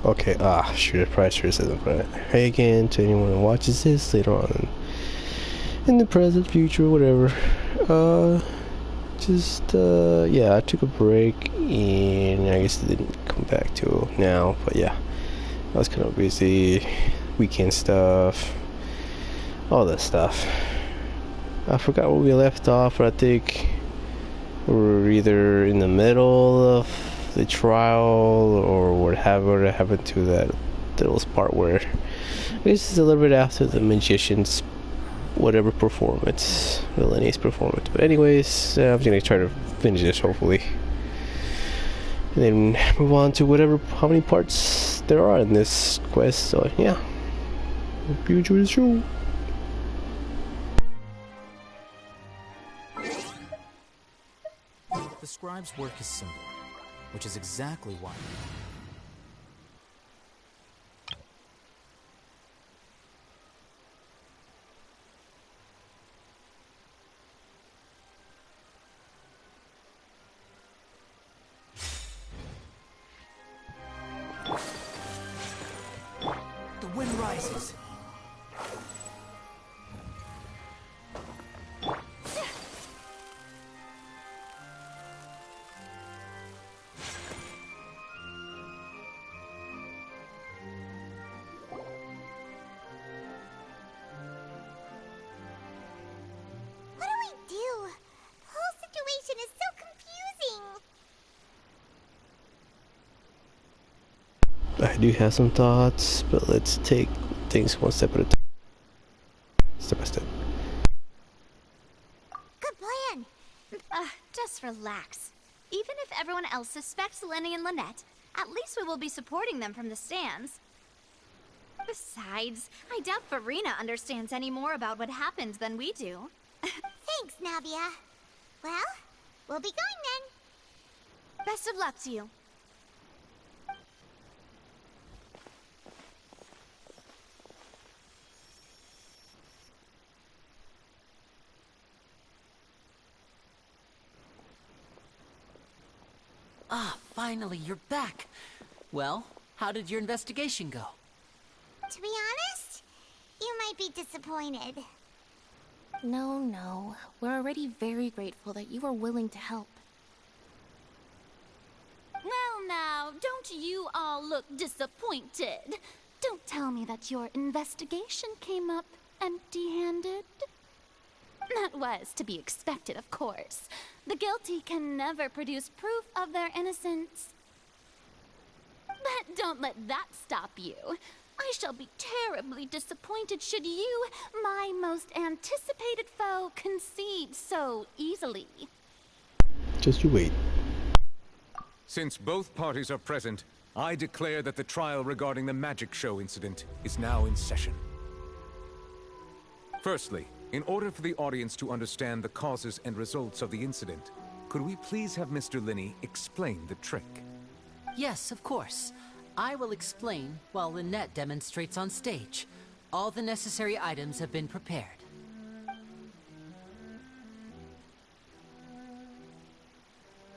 Okay, shoot, I probably should have said that, but hey again to anyone who watches this later on in the present, future, whatever. Yeah, I took a break and I guess it didn't come back till now, but yeah, I was kind of busy, weekend stuff, all that stuff. I forgot where we left off, but I think we were either in the middle of the trial or whatever happened to that little part where this is a little bit after the magician's whatever performance, the Lyney's performance. But anyways, I'm gonna try to finish this hopefully, and then move on to how many parts there are in this quest. So yeah, hope you enjoy the show. The scribe's work is simple, which is exactly why. The wind rises. I do have some thoughts, but let's take things one step at a time. Step by step. Good plan. Just relax. Even if everyone else suspects Lyney and Lynette, at least we will be supporting them from the stands. Besides, I doubt Farina understands any more about what happens than we do. Thanks, Navia. Well, we'll be going then. Best of luck to you. Ah, finally, you're back. Well, how did your investigation go? To be honest, you might be disappointed. No. We're already very grateful that you were willing to help. Well now, don't you all look disappointed. Don't tell me that your investigation came up empty-handed. That was to be expected, of course. The guilty can never produce proof of their innocence. But don't let that stop you. I shall be terribly disappointed should you, my most anticipated foe, concede so easily. Just you wait. Since both parties are present, I declare that the trial regarding the magic show incident is now in session. Firstly, in order for the audience to understand the causes and results of the incident, could we please have Mr. Lyney explain the trick? Yes, of course. I will explain while Lynette demonstrates on stage. All the necessary items have been prepared.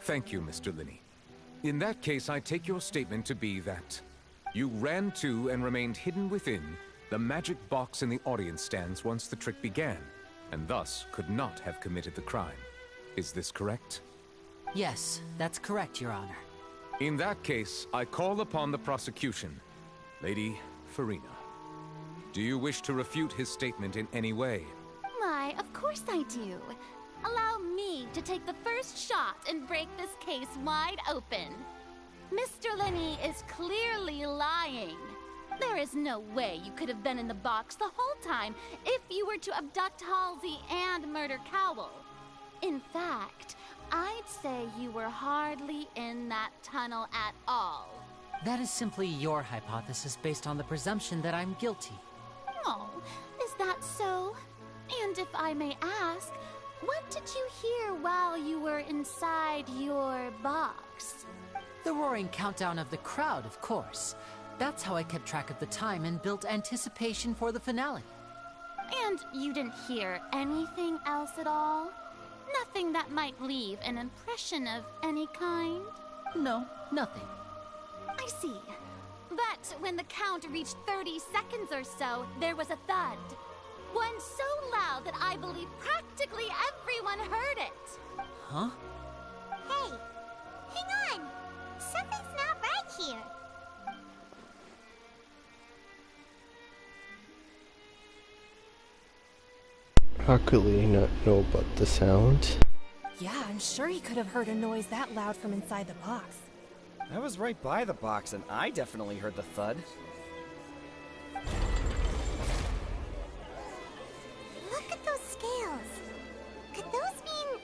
Thank you, Mr. Lyney. In that case, I take your statement to be that you ran to and remained hidden within the magic box in the audience stands once the trick began, and thus could not have committed the crime. Is this correct? Yes, that's correct, Your Honor. In that case, I call upon the prosecution. Lady Farina, do you wish to refute his statement in any way? Why, of course I do. Allow me to take the first shot and break this case wide open. Mr. Lyney is clearly lying. There is no way you could have been in the box the whole time if you were to abduct Halsey and murder Cowell. In fact, I'd say you were hardly in that tunnel at all. That is simply your hypothesis based on the presumption that I'm guilty. Oh, is that so? And if I may ask, what did you hear while you were inside your box? The roaring countdown of the crowd, of course. That's how I kept track of the time and built anticipation for the finale. And you didn't hear anything else at all? Nothing that might leave an impression of any kind? No, nothing. I see. But But when the count reached 30 seconds or so, there was a thud. One so loud that I believe practically everyone heard it. Huh? Hey, hang on. Something's not right here. How could he not know about the sound? Yeah, I'm sure he could have heard a noise that loud from inside the box. I was right by the box, and I definitely heard the thud. Look at those scales. Could those mean...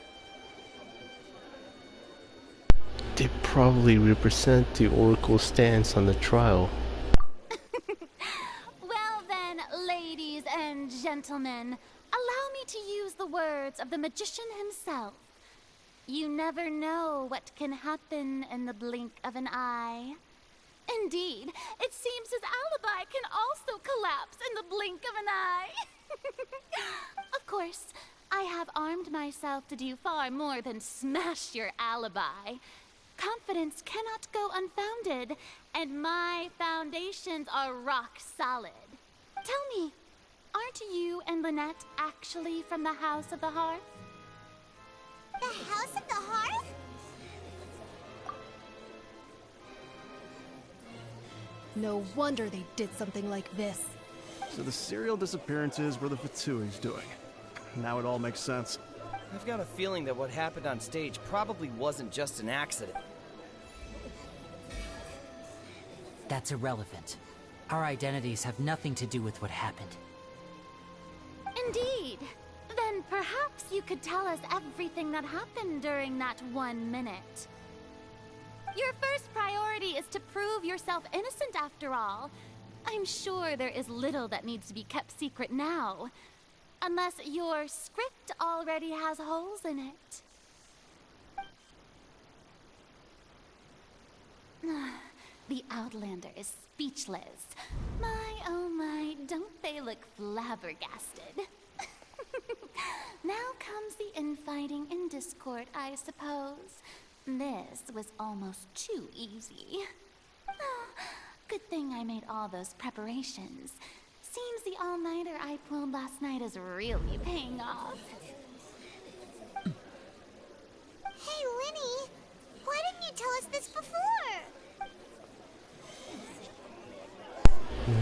They probably represent the Oracle's stance on the trial. Well then, ladies and gentlemen, allow me to use the words of the magician himself. You never know what can happen in the blink of an eye. Indeed, it seems his alibi can also collapse in the blink of an eye. Of course, I have armed myself to do far more than smash your alibi. Confidence cannot go unfounded, and my foundations are rock solid. Tell me, aren't you and Lynette actually from the House of the Hearth? The House of the Hearth? No wonder they did something like this. So the serial disappearances were the Fatsui's doing. Now it all makes sense. I've got a feeling that what happened on stage probably wasn't just an accident. That's irrelevant. Our identities have nothing to do with what happened. Indeed. Then perhaps you could tell us everything that happened during that 1 minute. Your first priority is to prove yourself innocent after all. I'm sure there is little that needs to be kept secret now. Unless your script already has holes in it. The Outlander is speechless. My, oh my, don't they look flabbergasted? Now comes the infighting and discord, I suppose. This was almost too easy. Good thing I made all those preparations. Seems the all-nighter I pulled last night is really paying off. Hey, Lyney, why didn't you tell us this before?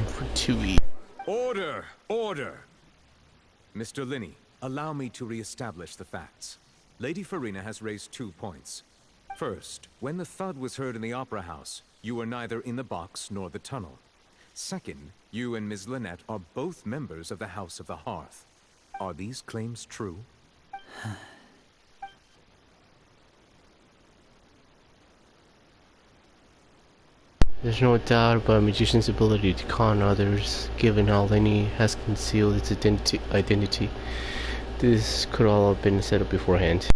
For 2 weeks. Order! Order! Mr. Lyney, allow me to re-establish the facts. Lady Farina has raised 2 points. First, when the thud was heard in the Opera House, you were neither in the box nor the tunnel. Second, you and Ms. Lynette are both members of the House of the Hearth. Are these claims true? There's no doubt about a magician's ability to con others, given how Lyney has concealed its identity. This could all have been set up beforehand.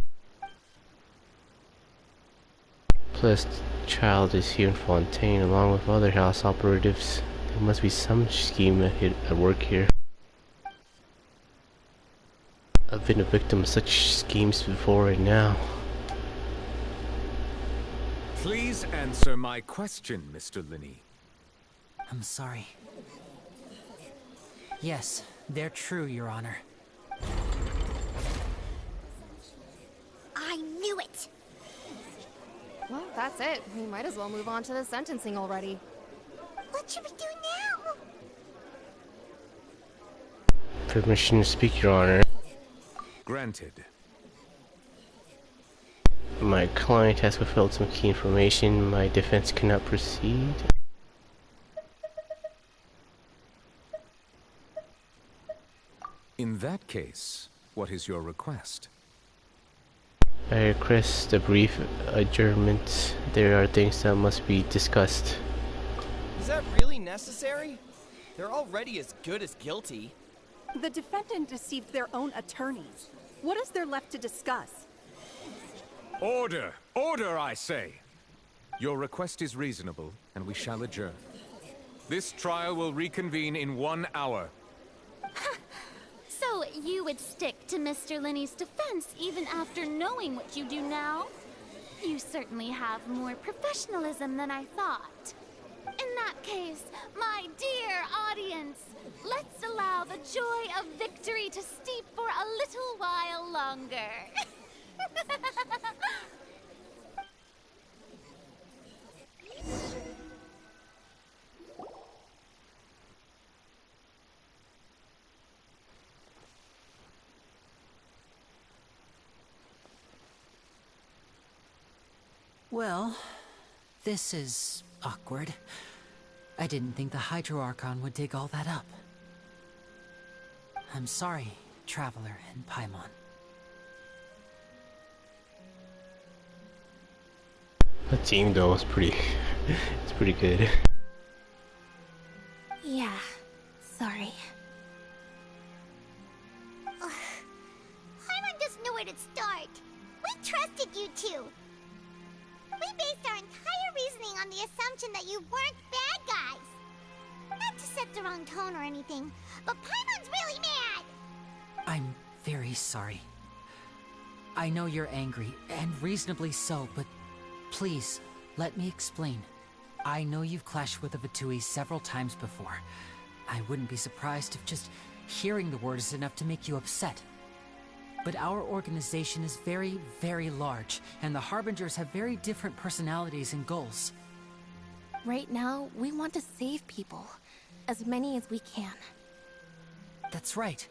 Plus, the child is here in Fontaine along with other house operatives. There must be some scheme at work here. I've been a victim of such schemes before and now. Please answer my question, Mr. Lyney. I'm sorry. Yes, they're true, Your Honor. I knew it! Well, that's it. We might as well move on to the sentencing already. What should we do now? Permission to speak, Your Honor. Granted. My client has withheld some key information. My defense cannot proceed. In that case, what is your request? I request a brief adjournment. There are things that must be discussed. Is that really necessary? They're already as good as guilty. The defendant deceived their own attorneys. What is there left to discuss? Order! Order, I say! Your request is reasonable, and we shall adjourn. This trial will reconvene in 1 hour. So you would stick to Mr. Lyney's defense even after knowing what you do now? You certainly have more professionalism than I thought. In that case, my dear audience, let's allow the joy of victory to steep for a little while longer. Well, this is awkward. I didn't think the Hydro Archon would dig all that up. I'm sorry, Traveler and Paimon. The team though is pretty it's pretty good. Yeah, sorry. Ugh. Paimon doesn't know where to start. We trusted you two. We based our entire reasoning on the assumption that you weren't bad guys. Not to set the wrong tone or anything, but Paimon's really mad! I'm very sorry. I know you're angry, and reasonably so, but please, let me explain. I know you've clashed with the Vitui several times before. I wouldn't be surprised if just hearing the word is enough to make you upset. But our organization is very, very large, and the Harbingers have very different personalities and goals. Right now, we want to save people. As many as we can. That's right.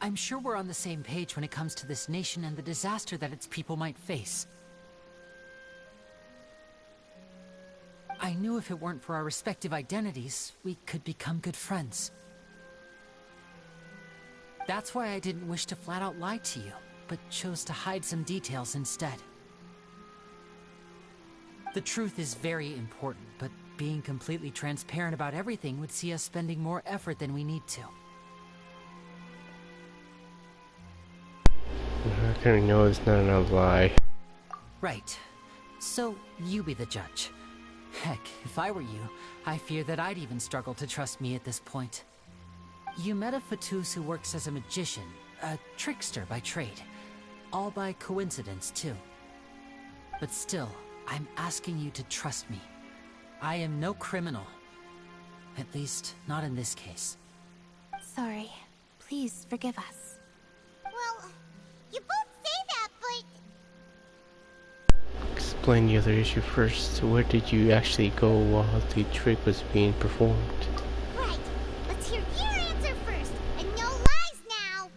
I'm sure we're on the same page when it comes to this nation and the disaster that its people might face. I knew if it weren't for our respective identities, we could become good friends. That's why I didn't wish to flat out lie to you, but chose to hide some details instead. The truth is very important, but being completely transparent about everything would see us spending more effort than we need to. I kind of know it's not enough lie. Right. So, you be the judge. Heck, if I were you, I fear that I'd even struggle to trust me at this point. You met a Fatus who works as a magician, a trickster by trade. All by coincidence, too. But still, I'm asking you to trust me. I am no criminal. At least, not in this case. Sorry. Please forgive us. Well, you both say that, but... Explain the other issue first. Where did you actually go while the trick was being performed? Right. Let's hear your answer first, and no lies now!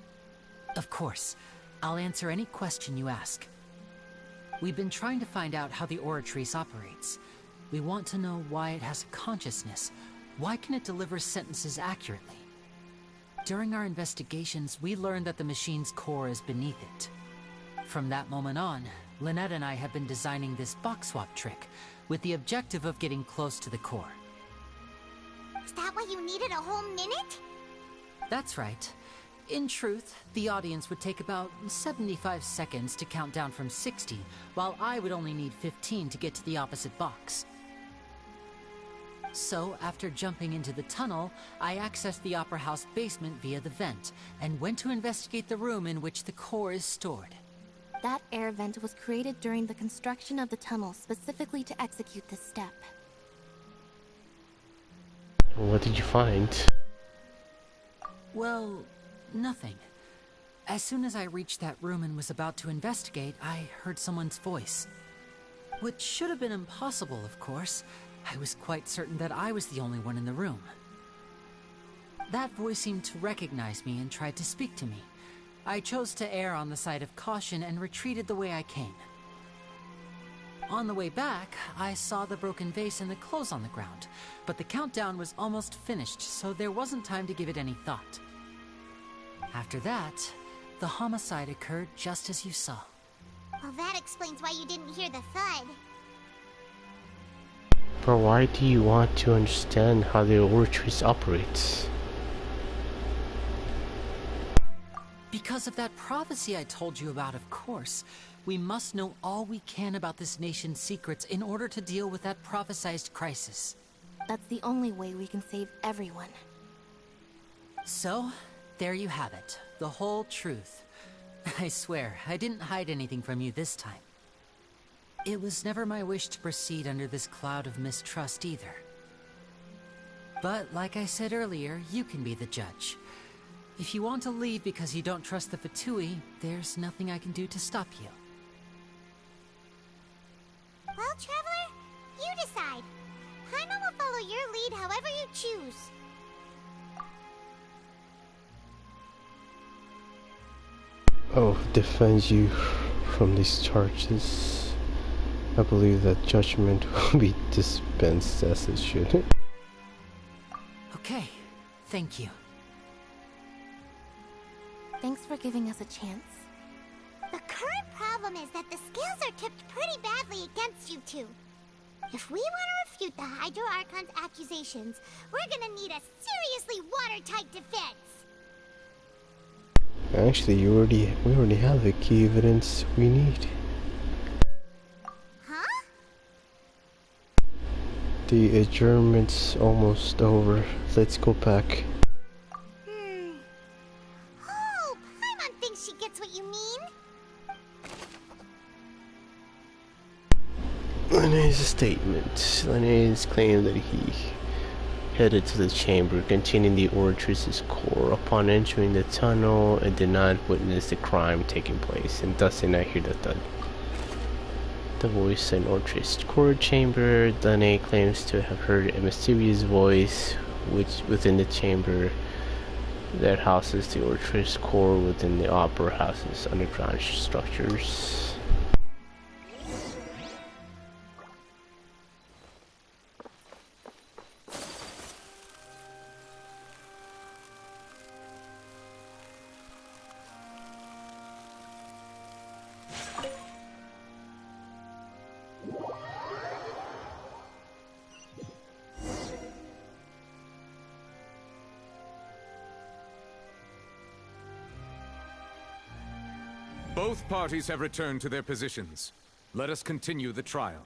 Of course. I'll answer any question you ask. We've been trying to find out how the Oratrice operates. We want to know why it has a consciousness. Why can it deliver sentences accurately? During our investigations, we learned that the machine's core is beneath it. From that moment on, Lynette and I have been designing this box swap trick, with the objective of getting close to the core. Is that why you needed a whole minute? That's right. In truth, the audience would take about 75 seconds to count down from 60, while I would only need 15 to get to the opposite box. So, after jumping into the tunnel, I accessed the Opera House basement via the vent, and went to investigate the room in which the core is stored. That air vent was created during the construction of the tunnel specifically to execute this step. What did you find? Well, nothing. As soon as I reached that room and was about to investigate, I heard someone's voice. Which should have been impossible, of course. I was quite certain that I was the only one in the room. That voice seemed to recognize me and tried to speak to me. I chose to err on the side of caution and retreated the way I came. On the way back, I saw the broken vase and the clothes on the ground, but the countdown was almost finished, so there wasn't time to give it any thought. After that, the homicide occurred just as you saw. Well, that explains why you didn't hear the thud. But why do you want to understand how the Oratrice operates? Because of that prophecy I told you about, of course. We must know all we can about this nation's secrets in order to deal with that prophesized crisis. That's the only way we can save everyone. So, there you have it. The whole truth. I swear, I didn't hide anything from you this time. It was never my wish to proceed under this cloud of mistrust either. But like I said earlier, you can be the judge. If you want to leave because you don't trust the Fatui, there's nothing I can do to stop you. Well, Traveler, you decide. Paimon will follow your lead however you choose. Oh, defend you from these charges. I believe that judgment will be dispensed as it should. Okay, thank you. Thanks for giving us a chance. The current problem is that the scales are tipped pretty badly against you two. If we want to refute the Hydro Archon's accusations, we're gonna need a seriously watertight defense. Actually, we already have the key evidence we need. Huh? The adjournment's almost over. Let's go back. Oh, Paimon thinks she gets what you mean. Lyney's statement. Lyney's claim that he headed to the chamber containing the Orchard's core upon entering the tunnel and did not witness the crime taking place, and thus did not hear the thud. The voice in Orchard's core chamber. Lyney claims to have heard a mysterious voice which within the chamber that houses the Orchard's core within the Opera House's underground structures. Both parties have returned to their positions. Let us continue the trial.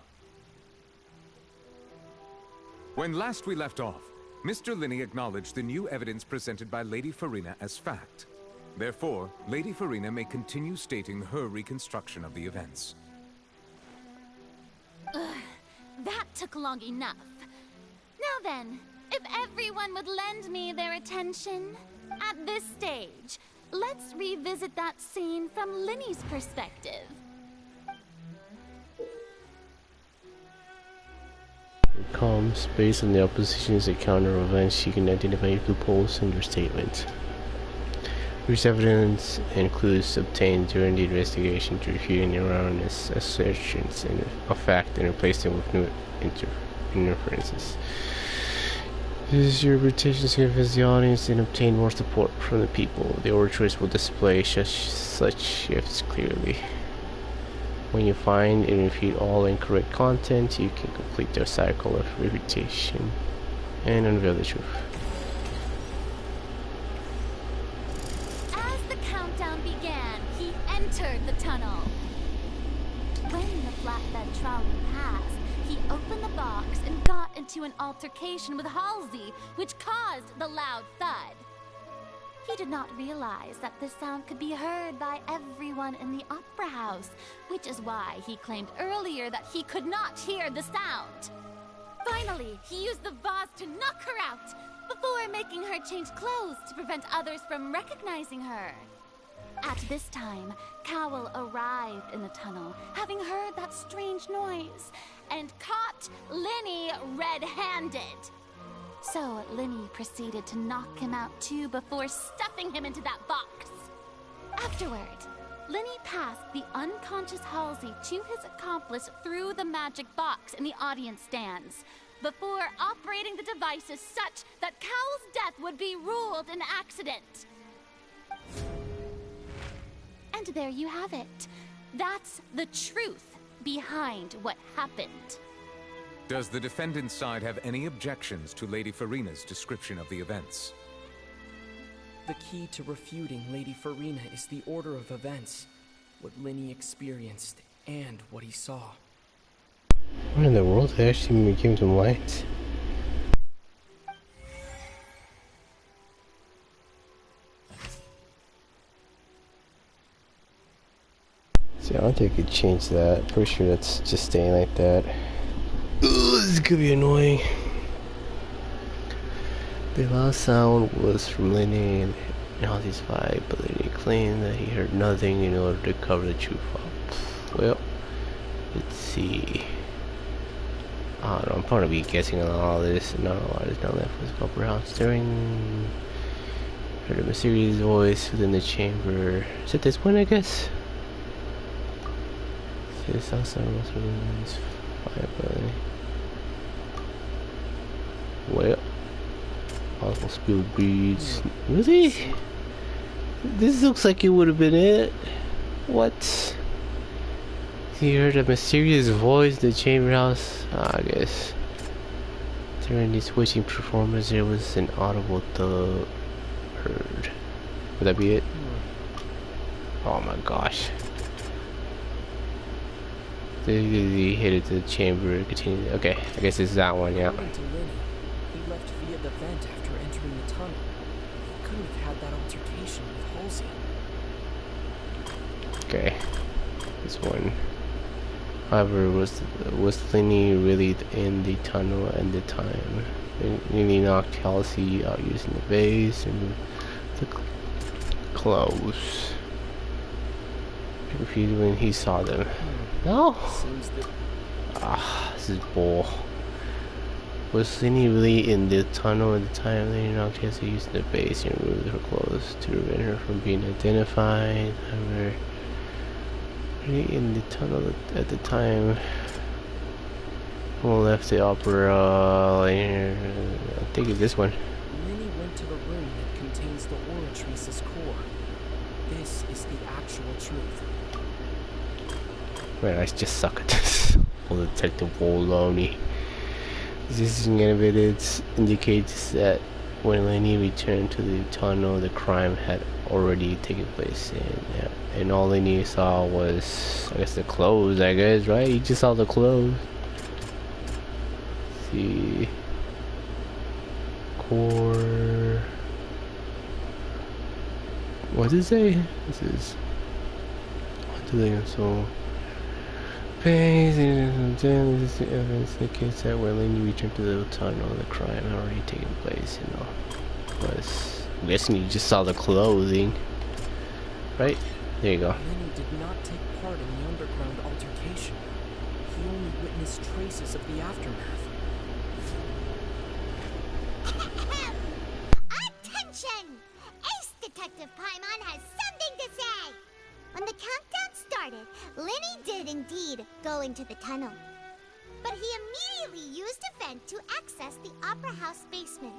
When last we left off, Mr. Lyney acknowledged the new evidence presented by Lady Farina as fact. Therefore, Lady Farina may continue stating her reconstruction of the events. That took long enough. Now then, if everyone would lend me their attention, at this stage, let's revisit that scene from Lyney's perspective. Comes based on the opposition's account of events, you can identify loopholes in your statement. Which evidence and clues obtained during the investigation to refute any erroneous assertions of fact and replace them with new inferences. This is your reputation to convince the audience and obtain more support from the people. The orators will display such shifts clearly. When you find and refute all incorrect content, you can complete their cycle of refutation and unveil the truth. As the countdown began, he entered the tunnel. When the flatbed trolley passed, he opened the box and got into an altercation with Halsey, which caused the loud thud. He did not realize that the sound could be heard by everyone in the opera house, which is why he claimed earlier that he could not hear the sound. Finally, he used the vase to knock her out, before making her change clothes to prevent others from recognizing her. At this time, Cowell arrived in the tunnel, having heard that strange noise, and caught Lyney red-handed. So Lyney proceeded to knock him out too before stuffing him into that box. Afterward, Lyney passed the unconscious Halsey to his accomplice through the magic box in the audience stands, before operating the devices such that Cowell's death would be ruled an accident. And there you have it. That's the truth behind what happened. Does the defendant's side have any objections to Lady Farina's description of the events? The key to refuting Lady Farina is the order of events, what Lyney experienced, and what he saw. What in the world? They actually gave him light. See, I don't think I could change that. Pretty sure that's just staying like that. Ugh, this could be annoying. The loud sound was from Lyney and Halsey's fight, but Lyney claimed that he heard nothing in order to cover the truth up. Well, let's see. I don't know, I'm probably guessing on all this, and not a lot is now left with the upper house. During heard a mysterious voice within the chamber. Is it this one, I guess? See, the south side was from this fire, brother. Well, awful spilled beads. Really? This looks like it would have been it. What? He heard a mysterious voice in the chamber house. I guess during this witching performance there was an audible thud heard. Would that be it? Oh my gosh. He hit it to the chamber. Continued. Okay, I guess it's that one. Yeah. According to Lyney, he left via the vent after entering the tunnel. He couldn't have had that altercation with Halsey. Okay, this one. However, was Lyney really in the tunnel at the time? Lyney knocked Halsey out using the vase and the clothes. Confused when he saw them. No. This is bull. Was Lyney really in the tunnel at the time Lyney knocked Halsey using the vase and removed her clothes to prevent her from being identified? However, in the tunnel at the time who left the opera. I think it's this one. Lyney went to the room that contains the Oratrice's core. This is the actual truth. Man, I just suck at this. All the technical baloney. Existing evidence indicates that when Lyney returned to the tunnel, the crime had already taken place, and all Lyney saw was, I guess, the clothes. I guess, right? He just saw the clothes. Let's see, core. What does it say? This is. What do they so? This evidence indicates that when Lyney returned to the tunnel, the crime had already taken place. You know, was. I'm guessing you just saw the clothing, right? There you go. Lyney did not take part in the underground altercation. He only witnessed traces of the aftermath. Attention! Ace Detective Paimon has something to say! When the countdown started, Lyney did indeed go into the tunnel. But he immediately used a vent to access the Opera House basement,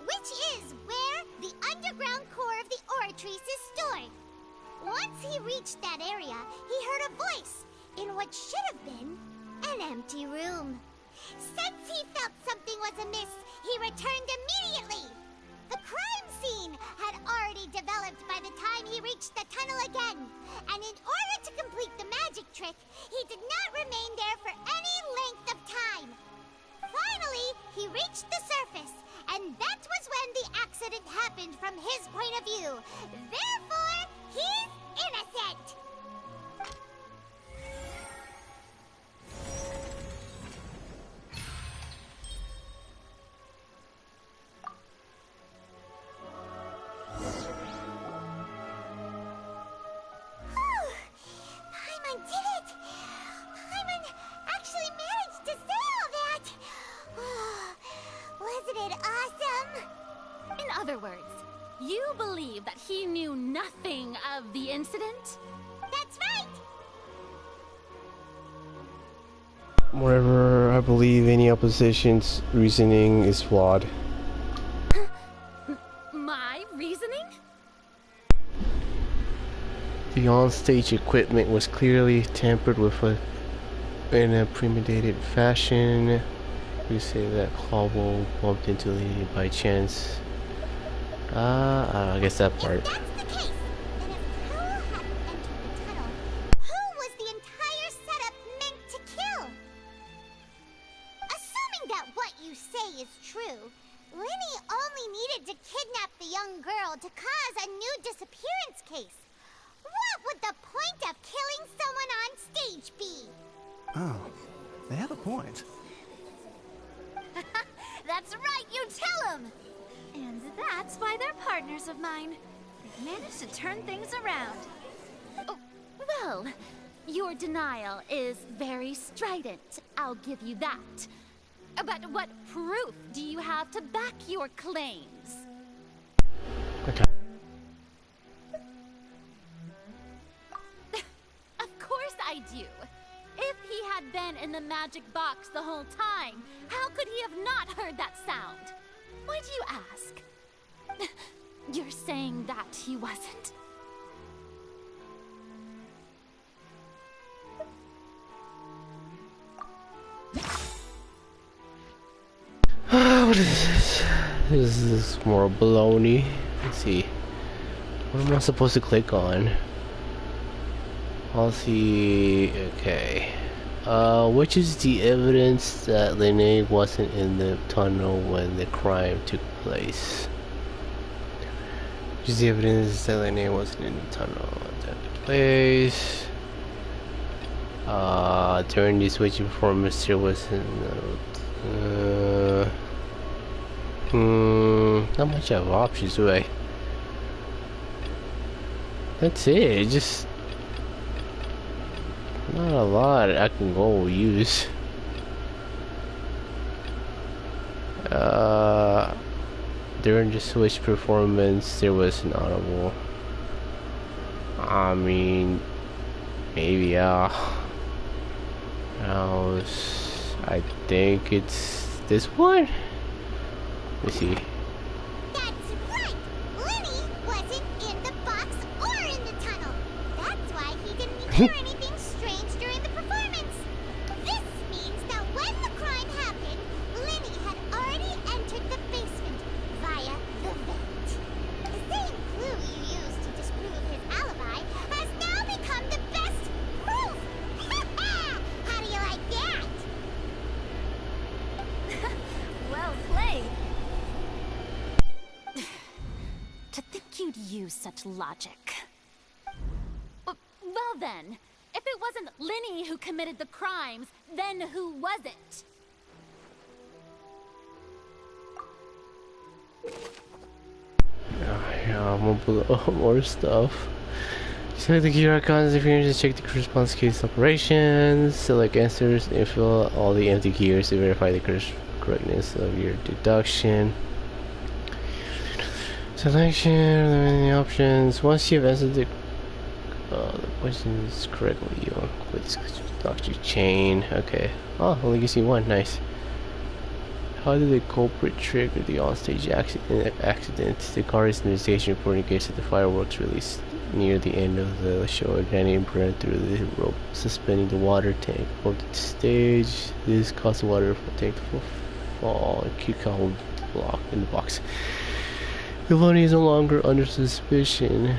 which is where the underground core of the Oratrice is stored. Once he reached that area, he heard a voice in what should have been an empty room. Since he felt something was amiss, he returned immediately. The crime scene had already developed by the time he reached the tunnel again, and in order to complete the magic trick, he did not remain there for any length of time. Finally, he reached the surface, and that was when the accident happened from his point of view. Therefore, he's innocent! Paimon did it! Paimon actually managed to say all that! Wasn't it awesome? In other words, you believe that he knew nothing of the incident? That's right! Moreover, I believe any opposition's reasoning is flawed. My reasoning? The on-stage equipment was clearly tampered with in a premeditated fashion. We say that Clawbo bumped into Lyney by chance. I guess that part. If that's the case, then if Cole hadn't entered the tunnel, who was the entire setup meant to kill? Assuming that what you say is true, Lyney only needed to kidnap the young girl to cause a new disappearance case. What would the point of killing someone on stage be? Oh, they have a point. That's right, you tell him! And why they're partners of mine. They've managed to turn things around. Oh, well, your denial is very strident, I'll give you that. But what proof do you have to back your claims? Okay. Of course I do. If he had been in the magic box the whole time, how could he have not heard that sound? Why do you ask? You're saying that he wasn't. What is this? This is more baloney. Let's see. What am I supposed to click on? Policy. Okay. Which is the evidence that Lyney wasn't in the tunnel when the crime took place? Which is the evidence that Lyney wasn't in the tunnel when that took place? During the switching performance, there wasn't. Not much of options, do I? That's it. Just not a lot I can go use. During the switch performance, there was an audible. I mean, maybe yeah. I think it's this one. Let me see. That's right! Lyney wasn't in the box or in the tunnel. That's why he didn't hear anything strange during the performance. This means that when the crime happened, Lyney had already entered the basement via the vent. The same clue you used to disprove his alibi has now become the best proof! How do you like that? Well played. To think you'd use such logic. Well then, if it wasn't Lyney who committed the crimes, then who was it? Yeah, I'm gonna pull up more stuff. Select the key icons if you're interested. Check the correspondence case operations. Select answers and fill all the empty keyers to verify the correctness of your deduction. Selection, the options. Once you've answered the questions correctly, you'll quit this doctor chain. Okay. Oh, only you see one. Nice. How did the culprit trigger the onstage accident? The car is in the station reporting case that the fireworks released near the end of the show again burned through the rope suspending the water tank above the stage. This caused the water tank to fall and cucumber block in the box. Lyney is no longer under suspicion.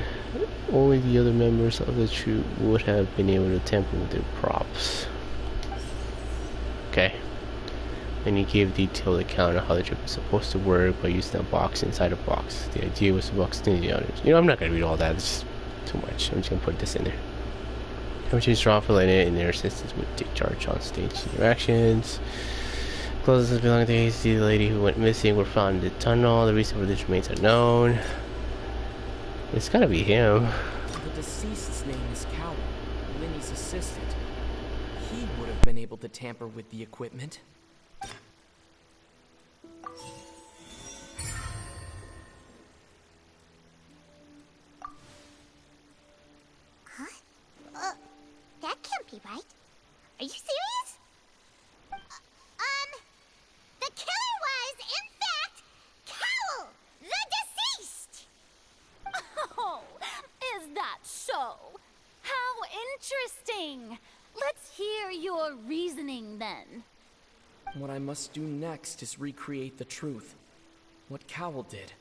Only the other members of the troupe would have been able to tamper with their props. Okay. And he gave a detailed account of how the trick was supposed to work by using a box inside a box. The idea was to box in the others. You know, I'm not going to read all that. It's just too much. I'm just going to put this in there. Everything is strong for Lyney and their assistants would take charge on stage interactions. Clothes that belonging to Hasty, the lady who went missing, were found in the tunnel. The reason for this remains unknown. It's got to be him. The deceased's name is Cowell, Lyney's assistant. He would have been able to tamper with the equipment. That can't be right. Are you serious? The killer was, in fact, Cowell, the deceased! Oh, is that so? How interesting! Let's hear your reasoning then. What I must do next is recreate the truth. What Cowell did,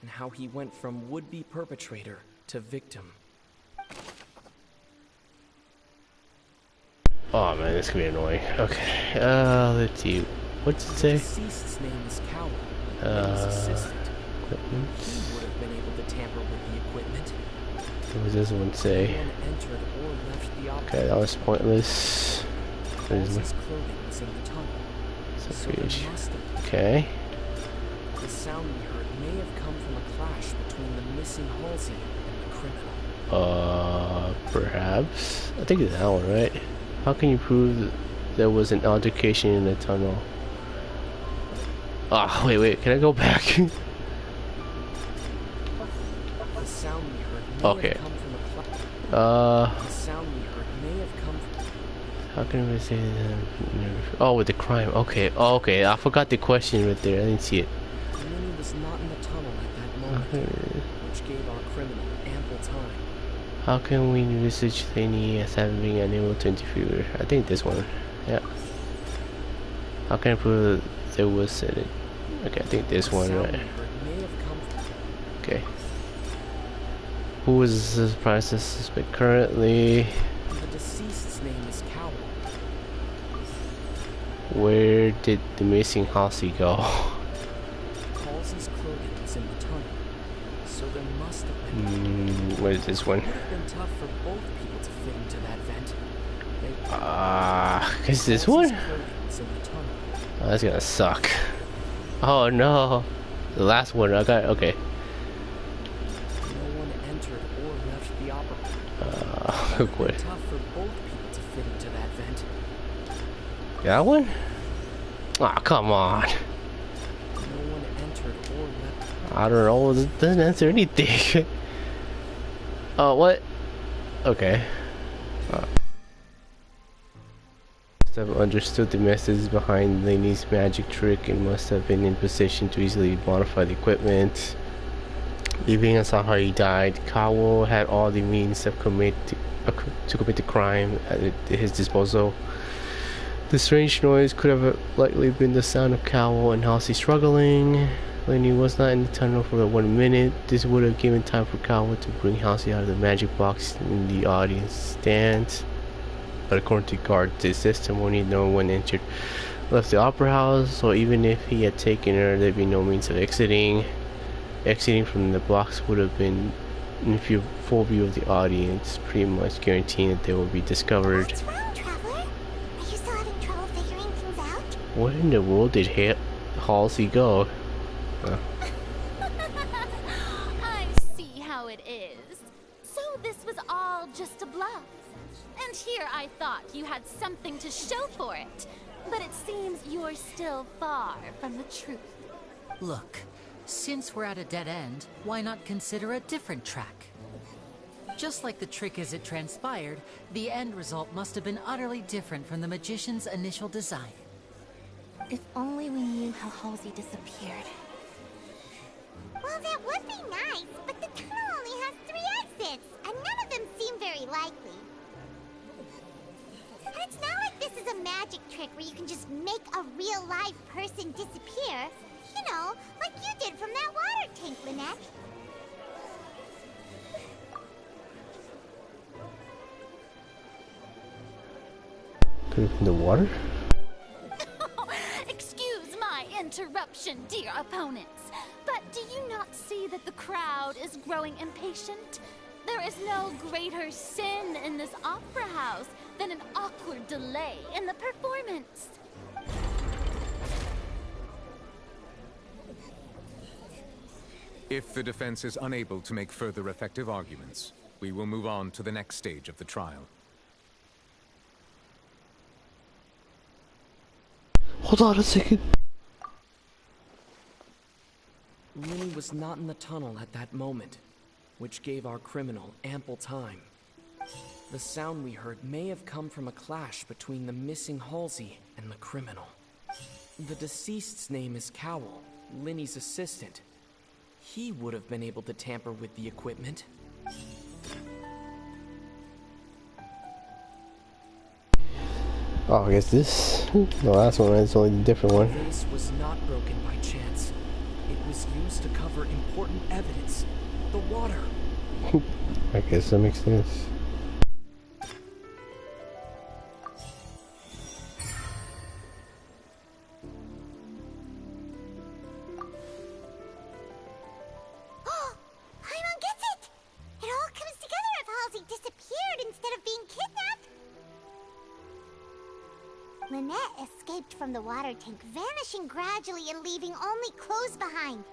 and how he went from would-be perpetrator to victim. Oh man, this could be annoying. Okay, let's see. What's it say? The deceased's name is Cowell, Lyney's assistant. Equipment. He would have been able to tamper with the equipment. What does this one say? No one entered or left the opposite. Okay, that was pointless. His clothing was in the tunnel. So there must have been. Okay. The sound we heard may have come from a clash between the missing Halsey and the criminal. Perhaps? I think it's that one, right? How can you prove that there was an altercation in the tunnel? Ah, wait, can I go back? The sound we heard may Okay. have come from a clash. The sound we heard may have come from... How can we say that? Oh, with the crime. Okay, okay. I forgot the question right there. I didn't see it. Lyney was not in the tunnel at that moment, which gave our criminal ample time. How can we envisage Lyney as having been unable to interfere? I think this one. Yeah. How can I prove that there was an... Okay, I think this one, right? Okay. Who was the process suspect currently? The deceased's name is Cowell. Where did the missing Halsey go? Halsey's clothing was in the tunnel, so there must have been... What is this one? It would have been tough for both people to fit into that vent. Is this one? Oh, that's gonna suck. Oh no. The last one, I got, okay. No one entered or left the opera. Quit. It would have been tough for both people to fit into that vent. That one? Aw, come on. No one entered or left. I don't know, it doesn't answer anything. Oh, what? Okay. Must have understood the message behind Lyney's magic trick and must have been in position to easily modify the equipment. Leaving aside how he died, Cowell had all the means to commit the crime at his disposal. The strange noise could have likely been the sound of Cowell and Halsey struggling. Lyney was not in the tunnel for 1 minute. This would have given time for Cowell to bring Halsey out of the magic box in the audience stand. But according to guard's testimony, no one left the opera house, so even if he had taken her, there'd be no means of exiting. Exiting from the box would have been in full view of the audience, pretty much guaranteeing that they would be discovered. What's wrong, Traveler? Are you still having trouble figuring things out? Where in the world did Halsey go? I see how it is. So this was all just a bluff. And here I thought you had something to show for it. But it seems you're still far from the truth. Look, since we're at a dead end, why not consider a different track? Just like the trick as it transpired, the end result must have been utterly different from the magician's initial design. If only we knew how Halsey disappeared. Well, that would be nice, but the tunnel only has 3 exits, and none of them seem very likely. And it's not like this is a magic trick where you can just make a real live person disappear. You know, like you did from that water tank, Lynette. Could have been the water? Excuse my interruption, dear opponents. But do you not see that the crowd is growing impatient? There is no greater sin in this opera house than an awkward delay in the performance. If the defense is unable to make further effective arguments, we will move on to the next stage of the trial. Hold on a second. Lyney was not in the tunnel at that moment, which gave our criminal ample time. The sound we heard may have come from a clash between the missing Halsey and the criminal. The deceased's name is Cowell, Lyney's assistant. He would have been able to tamper with the equipment. Oh, I guess this, the last one, is only a different one. This was not broken by chance. It was used to cover important evidence. The water. I guess that makes sense. Lynette escaped from the water tank, vanishing gradually and leaving only clothes behind.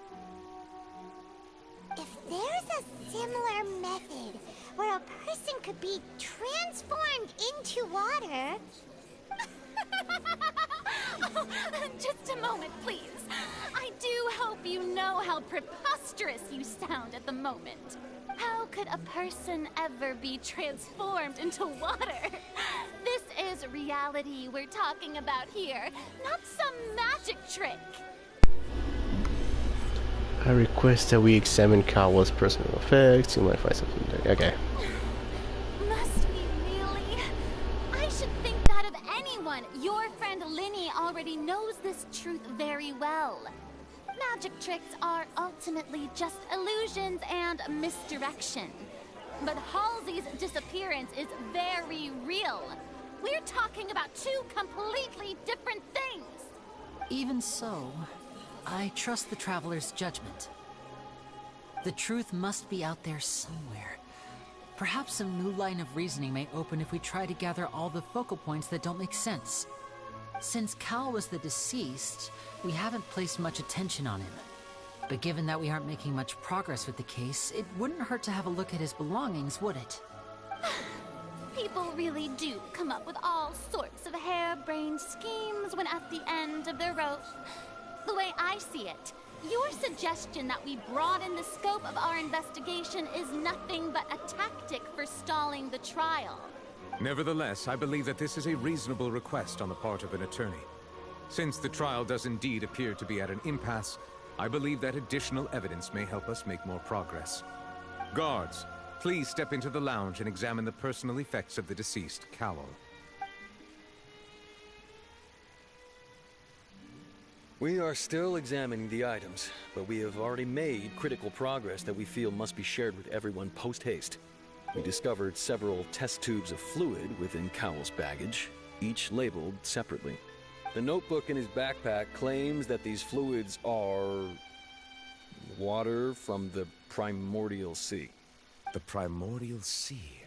If there's a similar method where a person could be transformed into water... Oh, just a moment, please. I do hope you know how preposterous you sound at the moment. How could a person ever be transformed into water? This is reality we're talking about here, not some magic trick. I request that we examine Kawa's personal effects. You might find something there. Okay. Must we really? I should think that of anyone. Your friend Lyney already knows this truth very well. Magic tricks are ultimately just illusions and misdirection. But Halsey's disappearance is very real. We're talking about two completely different things. Even so, I trust the Traveler's judgment. The truth must be out there somewhere. Perhaps some new line of reasoning may open if we try to gather all the focal points that don't make sense. Since Cal was the deceased, we haven't placed much attention on him. But given that we aren't making much progress with the case, it wouldn't hurt to have a look at his belongings, would it? People really do come up with all sorts of harebrained schemes when at the end of their rope. The way I see it, your suggestion that we broaden the scope of our investigation is nothing but a tactic for stalling the trial. Nevertheless, I believe that this is a reasonable request on the part of an attorney. Since the trial does indeed appear to be at an impasse, I believe that additional evidence may help us make more progress. Guards, please step into the lounge and examine the personal effects of the deceased, Cowell. We are still examining the items, but we have already made critical progress that we feel must be shared with everyone post-haste. We discovered several test tubes of fluid within Cowell's baggage, each labeled separately. The notebook in his backpack claims that these fluids are... water from the primordial sea. The primordial sea?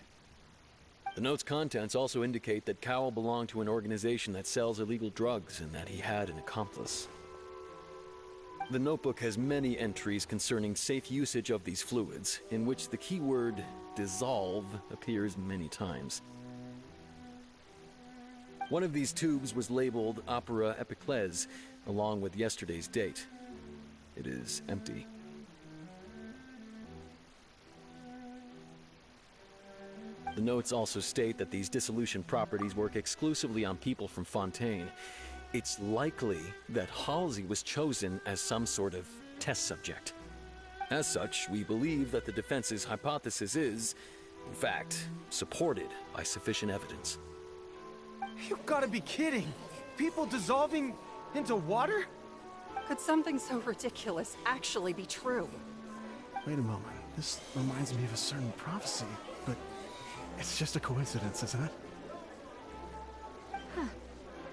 The note's contents also indicate that Cowell belonged to an organization that sells illegal drugs and that he had an accomplice. The notebook has many entries concerning safe usage of these fluids, in which the keyword dissolve appears many times. One of these tubes was labeled Opera Epiclese, along with yesterday's date. It is empty. The notes also state that these dissolution properties work exclusively on people from Fontaine. It's likely that Halsey was chosen as some sort of test subject. As such, we believe that the defense's hypothesis is, in fact, supported by sufficient evidence. You've got to be kidding! People dissolving into water? Could something so ridiculous actually be true? Wait a moment. This reminds me of a certain prophecy, but it's just a coincidence, isn't it? Huh.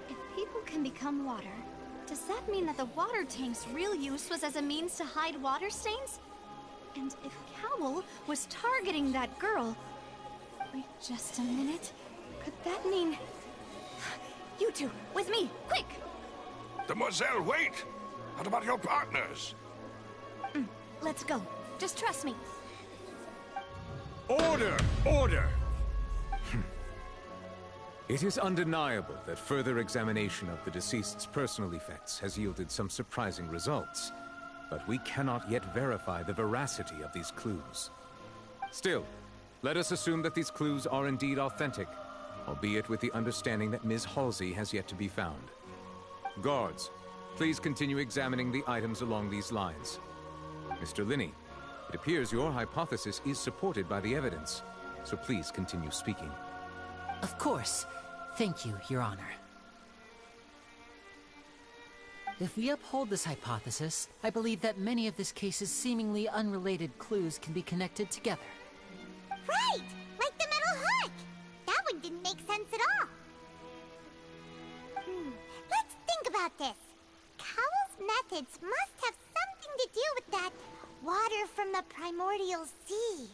If people can become water, does that mean that the water tank's real use was as a means to hide water stains? And if Cowell was targeting that girl... Wait just a minute. Could that mean... You two, with me, quick! Demoiselle, wait! What about your partners? Let's go. Just trust me. Order! Order! It is undeniable that further examination of the deceased's personal effects has yielded some surprising results, but we cannot yet verify the veracity of these clues. Still, let us assume that these clues are indeed authentic, albeit with the understanding that Ms. Halsey has yet to be found. Guards, please continue examining the items along these lines. Mr. Lyney, it appears your hypothesis is supported by the evidence, so please continue speaking. Of course. Thank you, Your Honor. If we uphold this hypothesis, I believe that many of this case's seemingly unrelated clues can be connected together. Right! Like the metal hook! That one didn't make sense at all. Let's think about this. Cowell's methods must have something to do with that water from the primordial sea.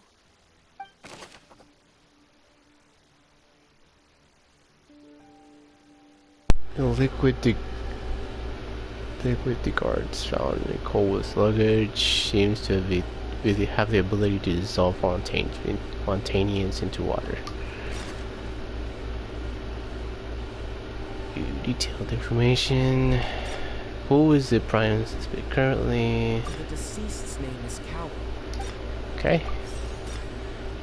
Liquid the guards found in Cole's luggage seems to have the ability to dissolve Fontainians into water. Detailed information. Who is the prime suspect currently? The deceased's name is Cowell. Okay.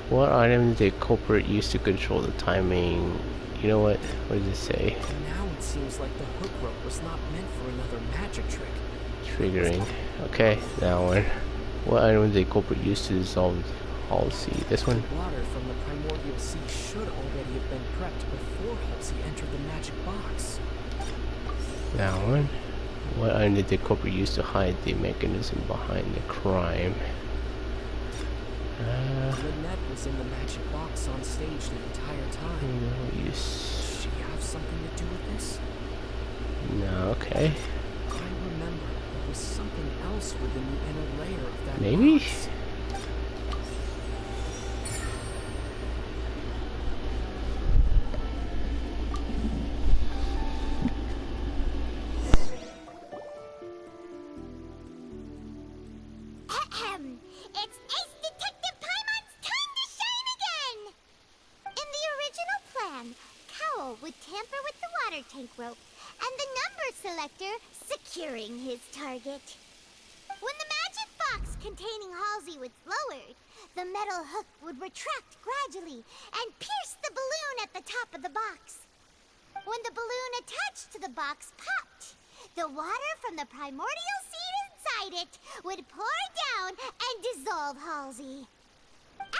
What item did the culprit use to control the timing? You know what? What does it say? Now it seems like the hook rope was not meant for another magic trick. Triggering. Okay, that one. What item did the culprit use to dissolve Halsey? This one? Water from the primordial sea should already have been prepped before Halsey entered the magic box. That one. What item did the culprit use to hide the mechanism behind the crime? Lynette was in the magic box on stage the entire time. No use. Does she have something to do with this? No, okay. I remember there was something else within the inner layer of that Maybe? box. It's Ace Detective Paimon's time to shine again! In the original plan, Cowell would tamper with the water tank rope and the number selector securing his target. When the magic box containing Halsey was lowered, the metal hook would retract gradually and pierce the balloon at the top of the box. When the balloon attached to the box popped, the water from the primordial seed inside it would pour down and dissolve Halsey.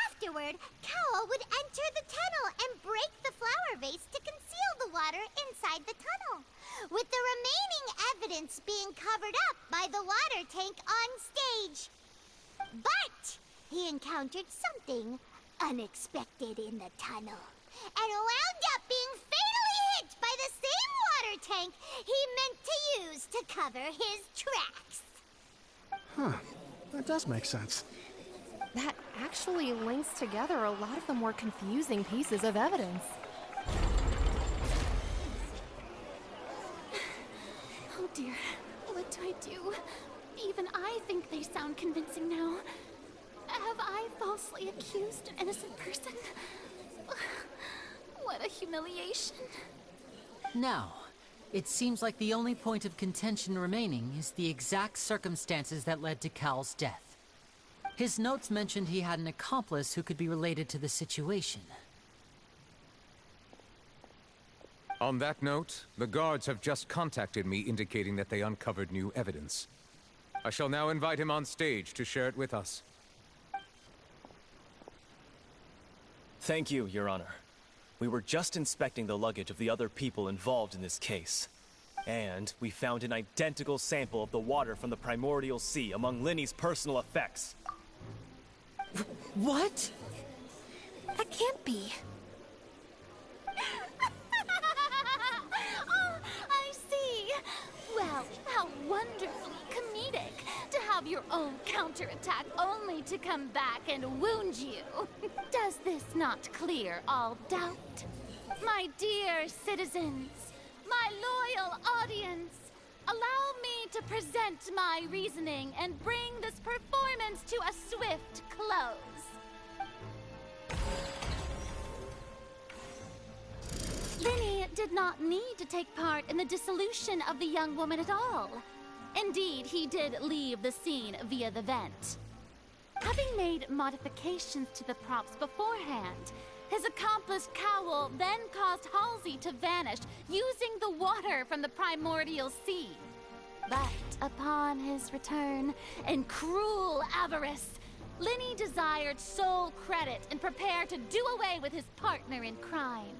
Afterward, Cowell would enter the tunnel and break the flower vase to conceal the water inside the tunnel, with the remaining evidence being covered up by the water tank on stage. But he encountered something unexpected in the tunnel and wound up being fatally hit by the same water tank he meant to use to cover his tracks. Huh. That does make sense. That actually links together a lot of the more confusing pieces of evidence. Oh dear, what do I do? Even I think they sound convincing now. Have I falsely accused an innocent person? What a humiliation. Now, it seems like the only point of contention remaining is the exact circumstances that led to Cal's death. His notes mentioned he had an accomplice who could be related to the situation. On that note, the guards have just contacted me indicating that they uncovered new evidence. I shall now invite him on stage to share it with us. Thank you, Your Honor. We were just inspecting the luggage of the other people involved in this case. And we found an identical sample of the water from the primordial sea among Lyney's personal effects. What? That can't be. Oh, I see. Well, how wonderfully comedic to have your own counterattack only to come back and wound you. Does this not clear all doubt? My dear citizens, my loyal audience, allow me to present my reasoning and bring this performance to a swift close. Lyney did not need to take part in the dissolution of the young woman at all. Indeed, he did leave the scene via the vent. Having made modifications to the props beforehand, his accomplice Cowell then caused Halsey to vanish using the water from the primordial sea. But upon his return, in cruel avarice, Lyney desired sole credit and prepared to do away with his partner in crime.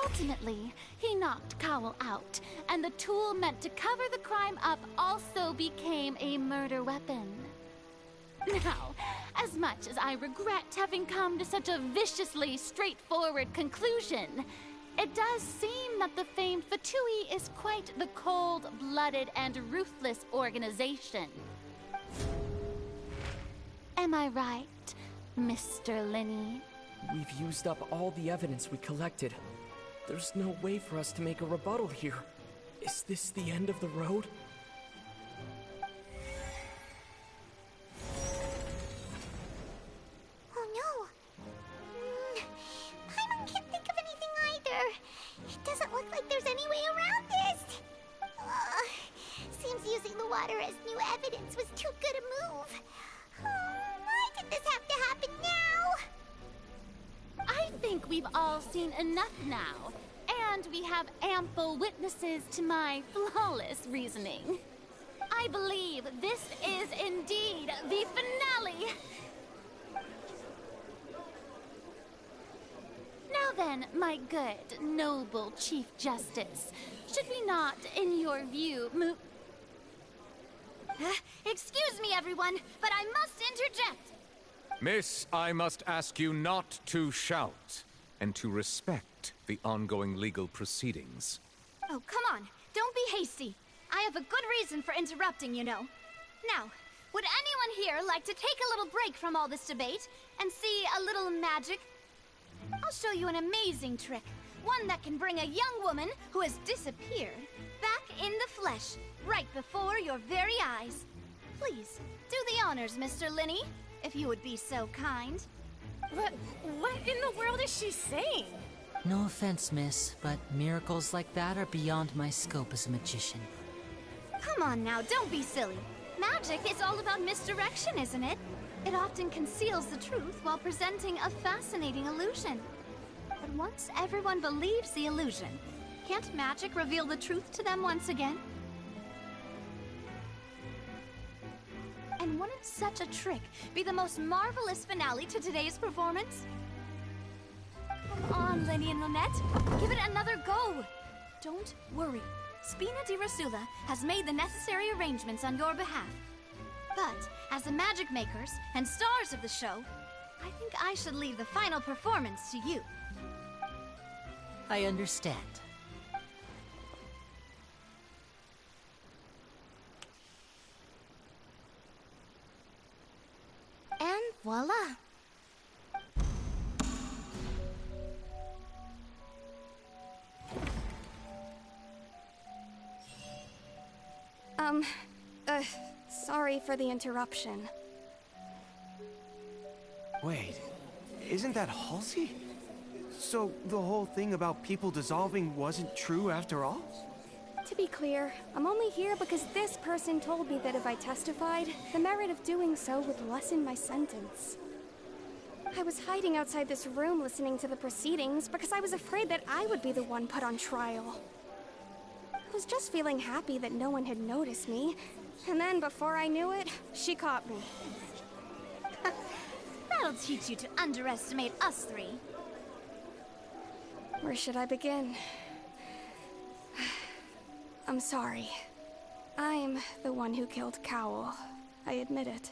Ultimately, he knocked Cowell out, and the tool meant to cover the crime up also became a murder weapon. Now, as much as I regret having come to such a viciously straightforward conclusion, it does seem that the famed Fatui is quite the cold-blooded and ruthless organization. Am I right, Mr. Lyney? We've used up all the evidence we collected. There's no way for us to make a rebuttal here. Is this the end of the road? Oh no! Paimon can't think of anything either. It doesn't look like there's any way around this. Seems using the water as new evidence was too good a move. Why did this have to happen now? I think we've all seen enough now, and we have ample witnesses to my flawless reasoning. I believe this is indeed the finale. Now then, my good, noble Chief Justice, should we not, in your view, move... Excuse me, everyone, but I must interject. Miss, I must ask you not to shout, and to respect the ongoing legal proceedings. Oh, come on. Don't be hasty. I have a good reason for interrupting, you know. Now, would anyone here like to take a little break from all this debate and see a little magic? I'll show you an amazing trick. One that can bring a young woman who has disappeared back in the flesh, right before your very eyes. Please, do the honors, Mr. Lyney, if you would be so kind. What in the world is she saying? No offense, miss, but miracles like that are beyond my scope as a magician. Come on now, don't be silly. Magic is all about misdirection, isn't it? It often conceals the truth while presenting a fascinating illusion. But once everyone believes the illusion, can't magic reveal the truth to them once again? And wouldn't such a trick be the most marvelous finale to today's performance? Come on, Lyney and Lynette. Give it another go. Don't worry. Spina di Rasula has made the necessary arrangements on your behalf. But, as the magic makers and stars of the show, I think I should leave the final performance to you. I understand. And voila. Sorry for the interruption. Wait, isn't that Halsey? So the whole thing about people dissolving wasn't true after all? To be clear, I'm only here because this person told me that if I testified, the merit of doing so would lessen my sentence. I was hiding outside this room listening to the proceedings because I was afraid that I would be the one put on trial. I was just feeling happy that no one had noticed me, and then before I knew it, she caught me. That'll teach you to underestimate us three. Where should I begin? I'm sorry. I'm the one who killed Cowell. I admit it.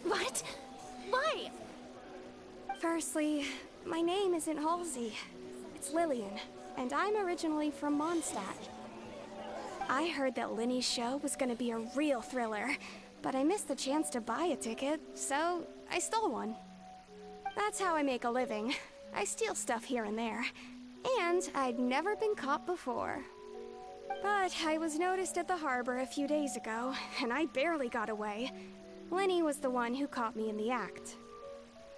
What? Why? Firstly, my name isn't Halsey. It's Lillian, and I'm originally from Mondstadt. I heard that Lyney's show was gonna be a real thriller, but I missed the chance to buy a ticket, so I stole one. That's how I make a living. I steal stuff here and there. And I'd never been caught before. But I was noticed at the harbor a few days ago, and I barely got away. Lyney was the one who caught me in the act.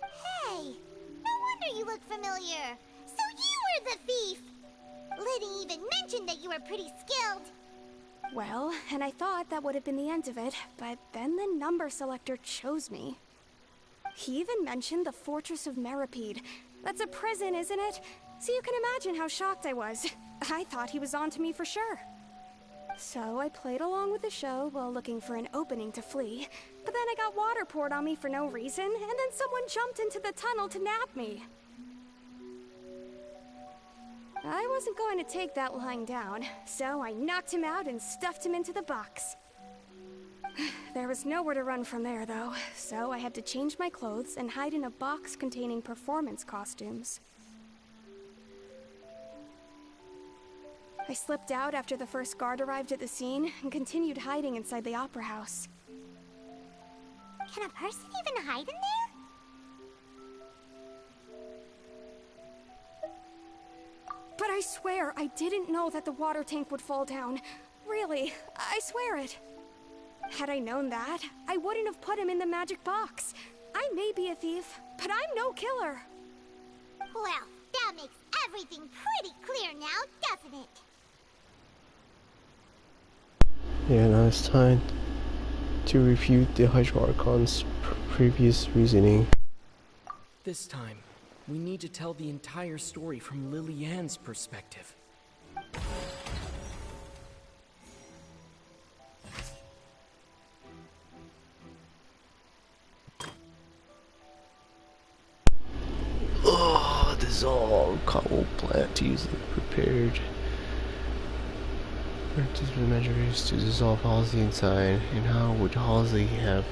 Hey, no wonder you look familiar. So you were the thief! Lyney even mentioned that you were pretty skilled. Well, and I thought that would have been the end of it, but then the number selector chose me. He even mentioned the Fortress of Meripede. That's a prison, isn't it? So you can imagine how shocked I was. I thought he was onto me for sure. So I played along with the show while looking for an opening to flee, but then I got water poured on me for no reason, and then someone jumped into the tunnel to nab me. I wasn't going to take that lying down, so I knocked him out and stuffed him into the box. There was nowhere to run from there, though, so I had to change my clothes and hide in a box containing performance costumes. I slipped out after the first guard arrived at the scene and continued hiding inside the opera house. Can a person even hide in there? But I swear I didn't know that the water tank would fall down. Really, I swear it. Had I known that, I wouldn't have put him in the magic box. I may be a thief, but I'm no killer. Well, that makes everything pretty clear now, doesn't it? Yeah, now it's time to refute the Hydro-Archon's previous reasoning. This time, we need to tell the entire story from Lily-Ann's perspective. Oh, dissolve cobble plant using prepared measures to dissolve Halsey inside. And how would Halsey have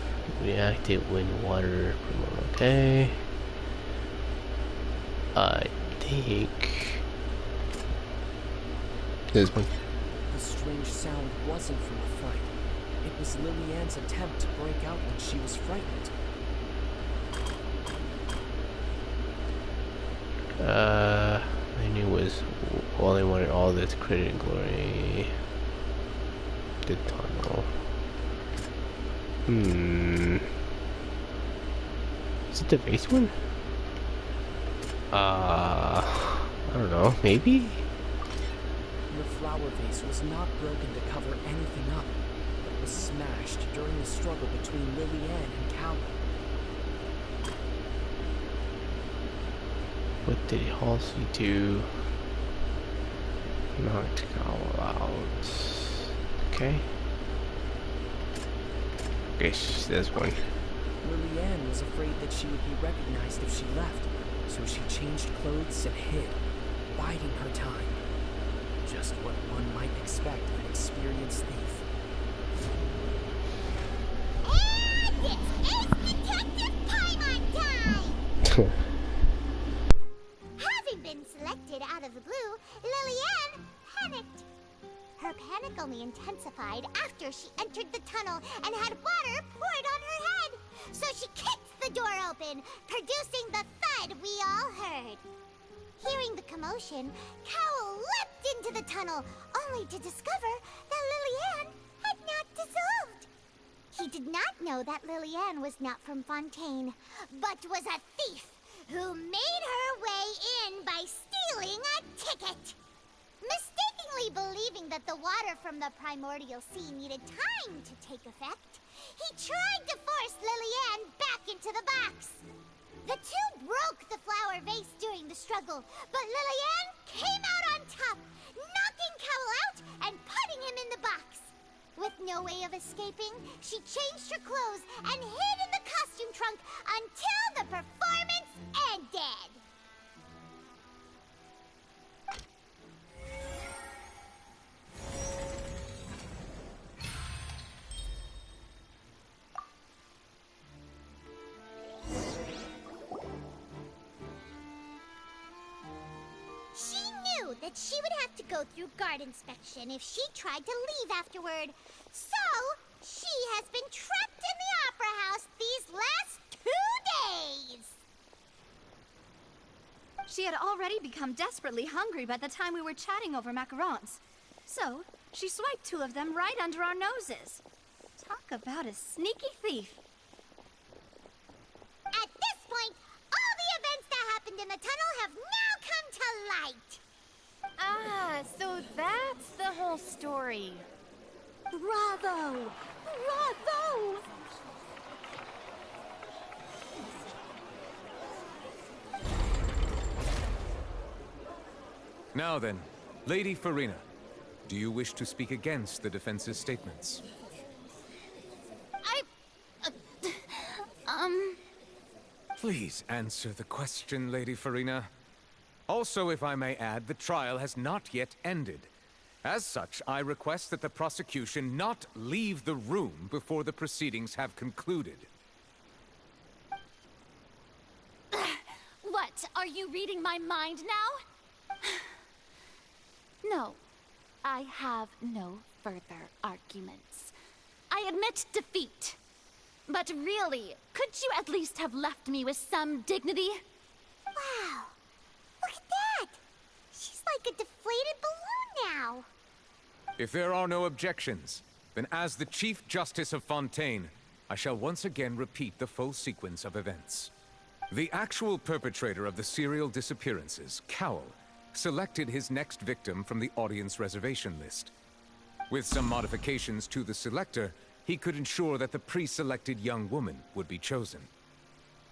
reacted when water promoted? Okay. I think this one. The strange sound wasn't from a fright. It was Lily-Ann's attempt to break out when she was frightened. I knew it was all I wanted, all this credit and glory. The tunnel. Is it the base one? I don't know, maybe? The flower vase was not broken to cover anything up, but was smashed during the struggle between Lily-Ann and Cowell. What did Halsey do? Knocked Cowell out. Okay. Guess this one. Lily-Ann was afraid that she would be recognized if she left, so she changed clothes and hid, biding her time. Just what one might expect of an experienced thief. And it's Detective Paimon time! Having been selected out of the blue, Lily-Ann panicked. Her panic only intensified after she entered the tunnel and had water poured on her head. So she kicked the door open, producing the thud we all heard. Hearing the commotion, Cowell leapt into the tunnel, only to discover that Lily-Ann had not dissolved. He did not know that Lily-Ann was not from Fontaine, but was a thief who made her way in by stealing a ticket. Mistakenly believing that the water from the primordial sea needed time to take effect, he tried to force Lily-Ann back into the box. The two broke the flower vase during the struggle, but Lily-Ann came out on top, knocking Cowell out and putting him in the box. With no way of escaping, she changed her clothes and hid in the costume trunk until the performance ended. She knew that she would have to go through guard inspection if she tried to leave afterward. So, she has been trapped in the Opera House these last 2 days. She had already become desperately hungry by the time we were chatting over macarons. So, she swiped 2 of them right under our noses. Talk about a sneaky thief. At this point, all the events that happened in the tunnel have now come to light. Ah, so that's the whole story. Bravo! Bravo! Now then, Lady Farina, do you wish to speak against the defense's statements? Please answer the question, Lady Farina. Also, if I may add, the trial has not yet ended. As such, I request that the prosecution not leave the room before the proceedings have concluded. What? Are you reading my mind now? No, I have no further arguments. I admit defeat. But really, could you at least have left me with some dignity? Wow, look at that! She's like a now. If there are no objections, then as the Chief Justice of Fontaine, I shall once again repeat the full sequence of events. The actual perpetrator of the serial disappearances, Cowell, selected his next victim from the audience reservation list. With some modifications to the selector, he could ensure that the pre-selected young woman would be chosen.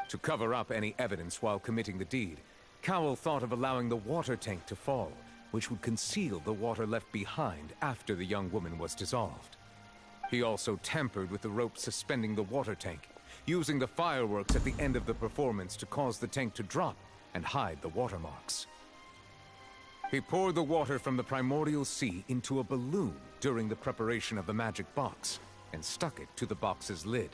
To cover up any evidence while committing the deed, Cowell thought of allowing the water tank to fall, which would conceal the water left behind after the young woman was dissolved. He also tampered with the rope suspending the water tank, using the fireworks at the end of the performance to cause the tank to drop and hide the watermarks. He poured the water from the primordial sea into a balloon during the preparation of the magic box, and stuck it to the box's lid.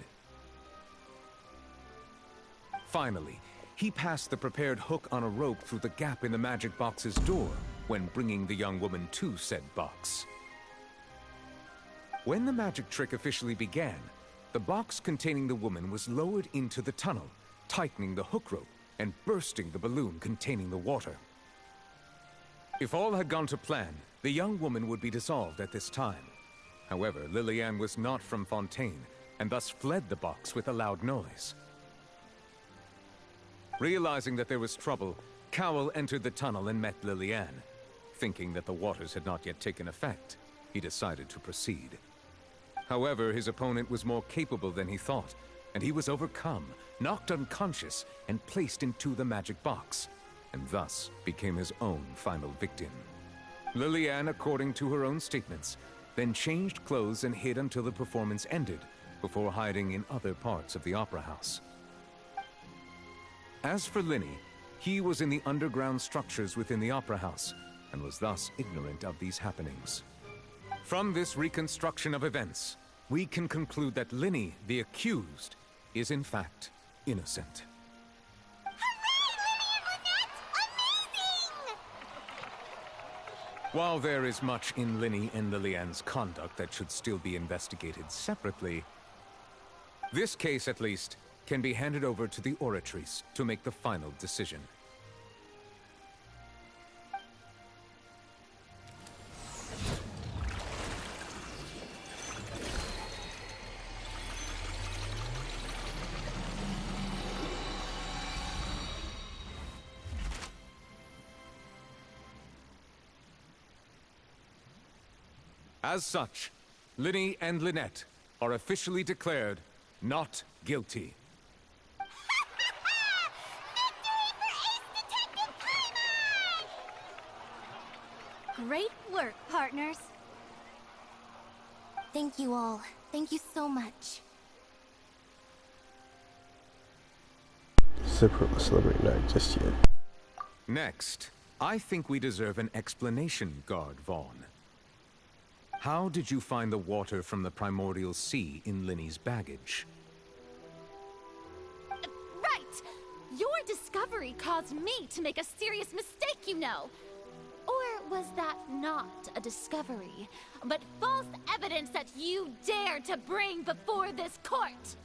Finally, he passed the prepared hook on a rope through the gap in the magic box's door when bringing the young woman to said box. When the magic trick officially began, the box containing the woman was lowered into the tunnel, tightening the hook rope and bursting the balloon containing the water. If all had gone to plan, the young woman would be dissolved at this time. However, Lillian was not from Fontaine, and thus fled the box with a loud noise. Realizing that there was trouble, Cowell entered the tunnel and met Lillian. Thinking that the waters had not yet taken effect, he decided to proceed. However, his opponent was more capable than he thought, and he was overcome, knocked unconscious, and placed into the magic box, and thus became his own final victim. Lillian, according to her own statements, then changed clothes and hid until the performance ended, before hiding in other parts of the opera house. As for Lyney, he was in the underground structures within the opera house, and was thus ignorant of these happenings. From this reconstruction of events, we can conclude that Lyney, the accused, is in fact innocent. While there is much in Lyney and Lillian's conduct that should still be investigated separately, this case, at least, can be handed over to the Oratrice to make the final decision. As such, Lyney and Lynette are officially declared not guilty. Great work, partners. Thank you all. Thank you so much. Let's celebrate not just yet. Next, I think we deserve an explanation, Guard Vaughn. How did you find the water from the primordial sea in Lyney's baggage? Right! Your discovery caused me to make a serious mistake, you know. Or was that not a discovery, but false evidence that you dared to bring before this court?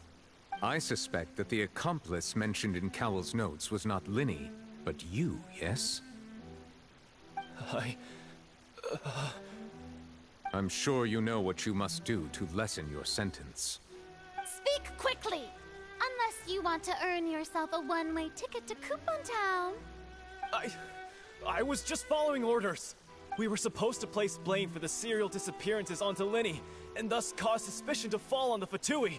I suspect that the accomplice mentioned in Cowell's notes was not Lyney, but you, yes? I'm sure you know what you must do to lessen your sentence. Speak quickly! Unless you want to earn yourself a one-way ticket to Coupon Town. I was just following orders. We were supposed to place blame for the serial disappearances onto Lyney, and thus cause suspicion to fall on the Fatui.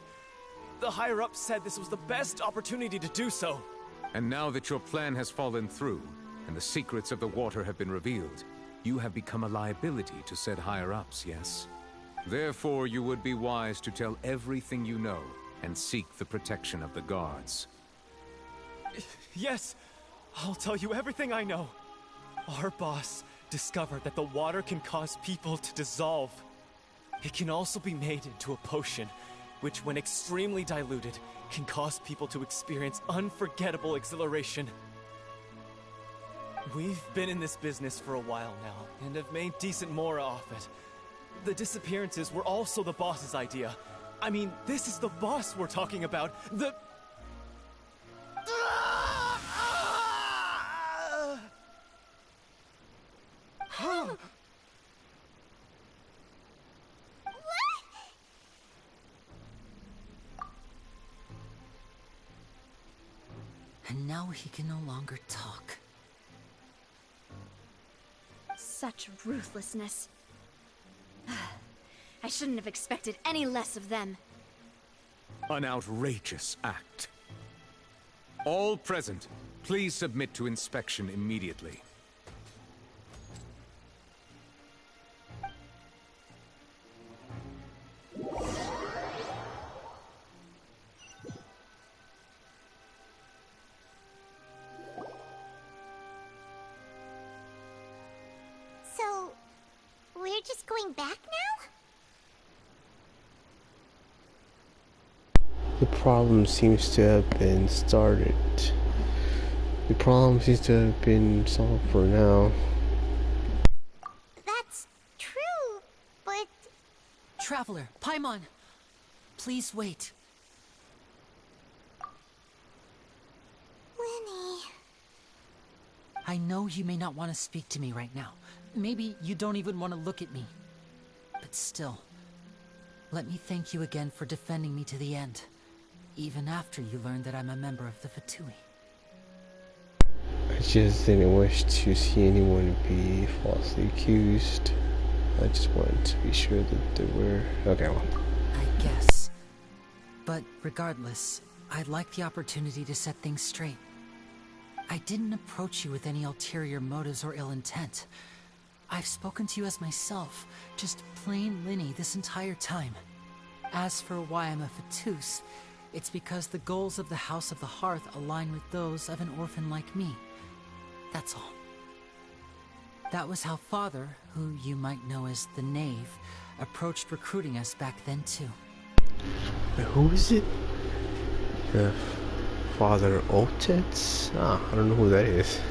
The higher-ups said this was the best opportunity to do so. And now that your plan has fallen through, and the secrets of the water have been revealed, you have become a liability to said higher-ups, yes? Therefore, you would be wise to tell everything you know, and seek the protection of the guards. Yes, I'll tell you everything I know. Our boss discovered that the water can cause people to dissolve. It can also be made into a potion, which when extremely diluted, can cause people to experience unforgettable exhilaration. We've been in this business for a while now, and have made decent more off it. The disappearances were also the boss's idea. I mean, this is the boss we're talking about. And now he can no longer talk. Such ruthlessness. I shouldn't have expected any less of them. An outrageous act. All present, please submit to inspection immediately. So, we're just going back now? The problem seems to have been started. The problem seems to have been solved for now. That's true, but... Traveler, Paimon, please wait. Lyney... I know you may not want to speak to me right now. Maybe you don't even want to look at me. But still, let me thank you again for defending me to the end. Even after you learned that I'm a member of the Fatui. I just didn't wish to see anyone be falsely accused. I just wanted to be sure that they were... Okay, well. I guess. But regardless, I'd like the opportunity to set things straight. I didn't approach you with any ulterior motives or ill intent. I've spoken to you as myself, just plain Lyney this entire time. As for why I'm a Fatus, it's because the goals of the House of the Hearth align with those of an orphan like me. That's all. That was how Father, who you might know as the Knave, approached recruiting us back then too. Wait, who is it? Father Otets? Ah, I don't know who that is.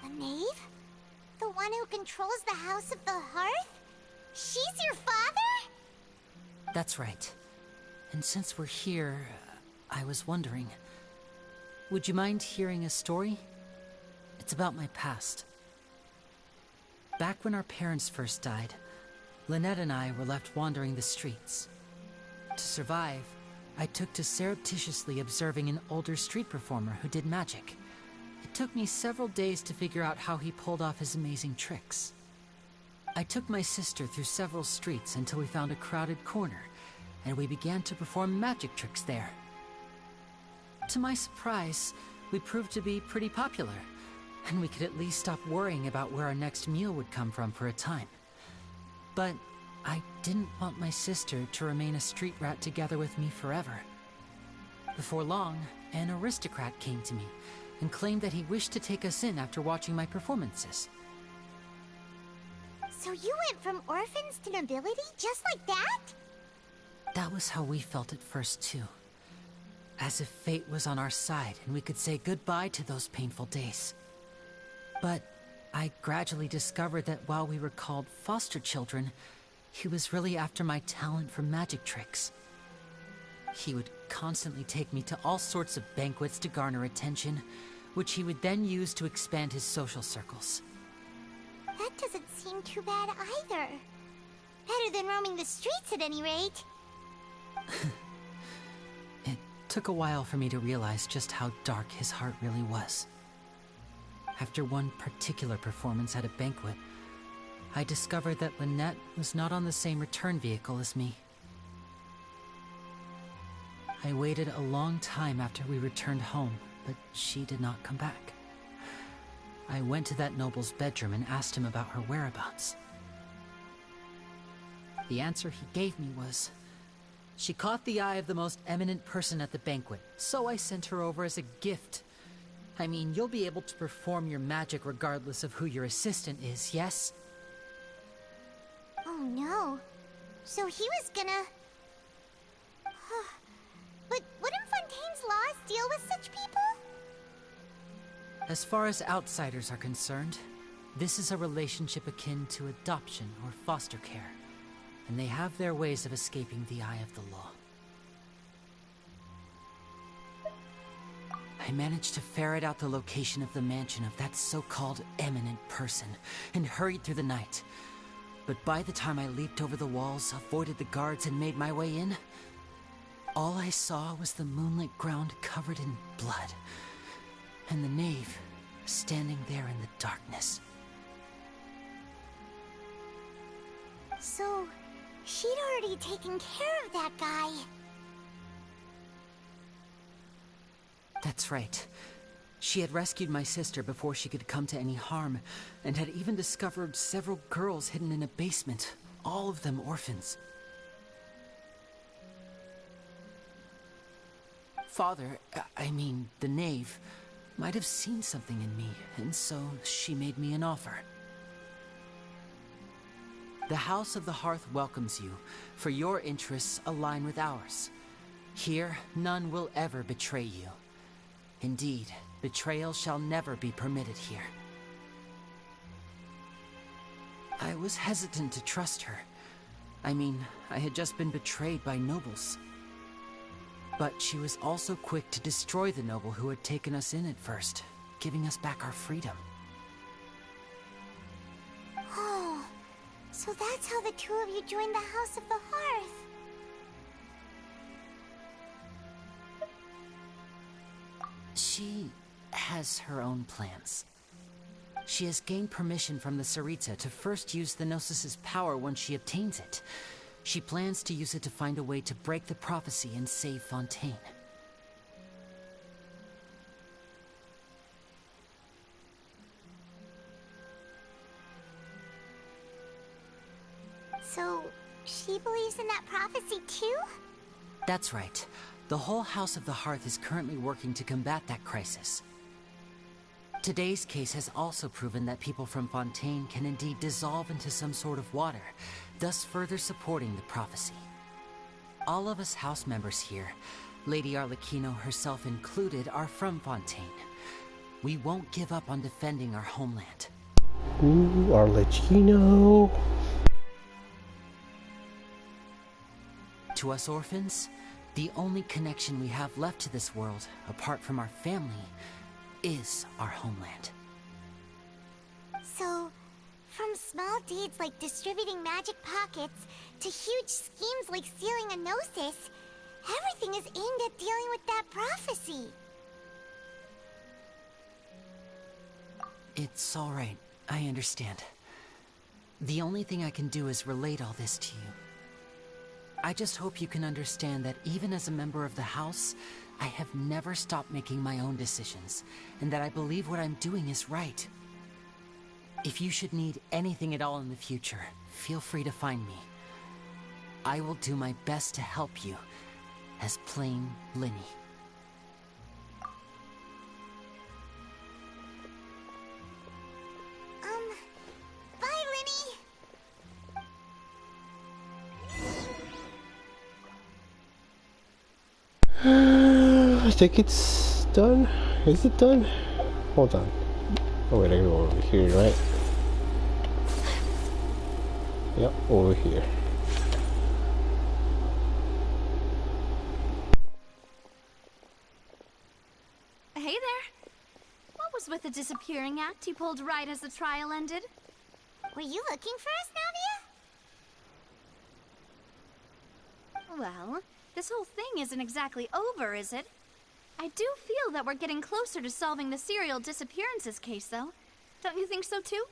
The Knave? The one who controls the House of the Hearth? She's your father? That's right. And since we're here, I was wondering, would you mind hearing a story? It's about my past. Back when our parents first died, Lynette and I were left wandering the streets. To survive, I took to surreptitiously observing an older street performer who did magic. It took me several days to figure out how he pulled off his amazing tricks. I took my sister through several streets until we found a crowded corner, and we began to perform magic tricks there. To my surprise, we proved to be pretty popular, and we could at least stop worrying about where our next meal would come from for a time. But I didn't want my sister to remain a street rat together with me forever. Before long, an aristocrat came to me and claimed that he wished to take us in after watching my performances. So you went from orphans to nobility just like that? That was how we felt at first too. As if fate was on our side and we could say goodbye to those painful days. But I gradually discovered that while we were called foster children, he was really after my talent for magic tricks. He would constantly take me to all sorts of banquets to garner attention, which he would then use to expand his social circles. That doesn't seem too bad either. Better than roaming the streets at any rate. It took a while for me to realize just how dark his heart really was. After one particular performance at a banquet, I discovered that Lynette was not on the same return vehicle as me. I waited a long time after we returned home, but she did not come back. I went to that noble's bedroom and asked him about her whereabouts. The answer he gave me was, she caught the eye of the most eminent person at the banquet, so I sent her over as a gift. I mean, you'll be able to perform your magic regardless of who your assistant is, yes? Oh no. So he was gonna... But wouldn't Fontaine's laws deal with such people? As far as outsiders are concerned, this is a relationship akin to adoption or foster care, and they have their ways of escaping the eye of the law. I managed to ferret out the location of the mansion of that so-called eminent person and hurried through the night. But by the time I leaped over the walls, avoided the guards, and made my way in, All I saw was the moonlit ground covered in blood, and the knave standing there in the darkness. So, she'd already taken care of that guy. That's right. She had rescued my sister before she could come to any harm, and had even discovered several girls hidden in a basement, all of them orphans. Father, I mean, the knave, might have seen something in me, and so she made me an offer. The House of the Hearth welcomes you, for your interests align with ours. Here, none will ever betray you. Indeed, betrayal shall never be permitted here. I was hesitant to trust her. I mean, I had just been betrayed by nobles. But she was also quick to destroy the noble who had taken us in at first, giving us back our freedom. Oh, so that's how the two of you joined the House of the Hearth. She has her own plans. She has gained permission from the Tsaritsa to first use the Gnosis' power once she obtains it. She plans to use it to find a way to break the prophecy and save Fontaine. So, she believes in that prophecy too? That's right. The whole House of the Hearth is currently working to combat that crisis. Today's case has also proven that people from Fontaine can indeed dissolve into some sort of water, thus further supporting the prophecy. All of us house members here, Lady Arlecchino herself included, are from Fontaine. We won't give up on defending our homeland. Ooh, Arlecchino. To us orphans, the only connection we have left to this world, apart from our family, is our homeland. So, from small deeds like distributing magic pockets to huge schemes like stealing a Gnosis, everything is aimed at dealing with that prophecy. It's all right. I understand. The only thing I can do is relate all this to you. I just hope you can understand that even as a member of the House, I have never stopped making my own decisions, and that I believe what I'm doing is right. If you should need anything at all in the future, feel free to find me. I will do my best to help you, as plain Lyney. Bye, Lyney! I think it's done. Is it done? Hold on. Oh wait, I go over here, right? Yep, over here. Hey there. What was with the disappearing act you pulled right as the trial ended? Were you looking for us, Navia? Well, this whole thing isn't exactly over, is it? I do feel that we're getting closer to solving the serial disappearances case, though. Don't you think so, too?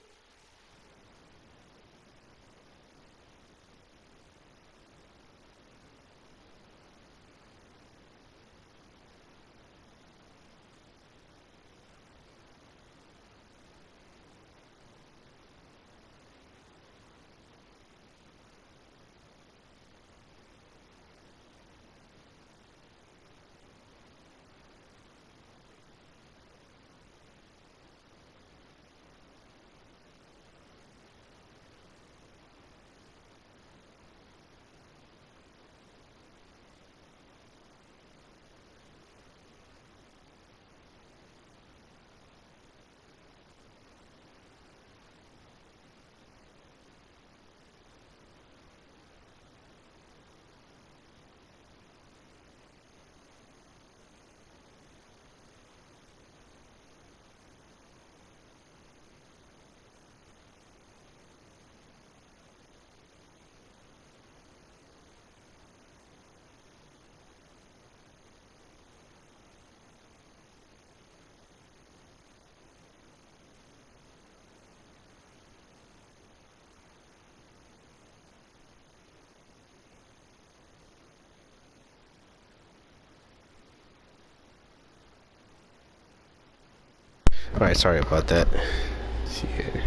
Alright, sorry about that. Let's see here.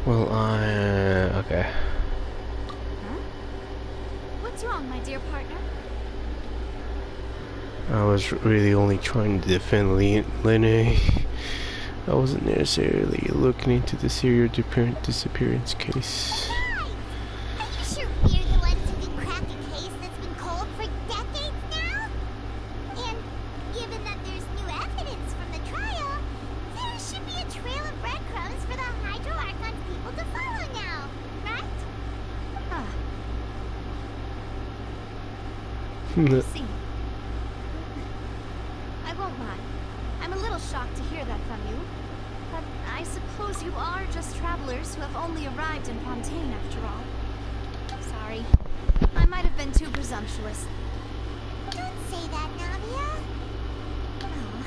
Well, okay. Huh? What's wrong, my dear partner? I was really only trying to defend Lyney. I wasn't necessarily looking into the serial disappearance case. Are you sure we're the ones who can crack a case that's been cold for decades now? And given that there's new evidence from the trial, there should be a trail of breadcrumbs for the Hydro Archon's people to follow now, right? I see. I won't lie. I'm a little shocked to hear that from you. But I suppose you are just travelers who have only arrived in Fontaine after all. Sorry. I might have been too presumptuous. Don't say that, Navia. Oh,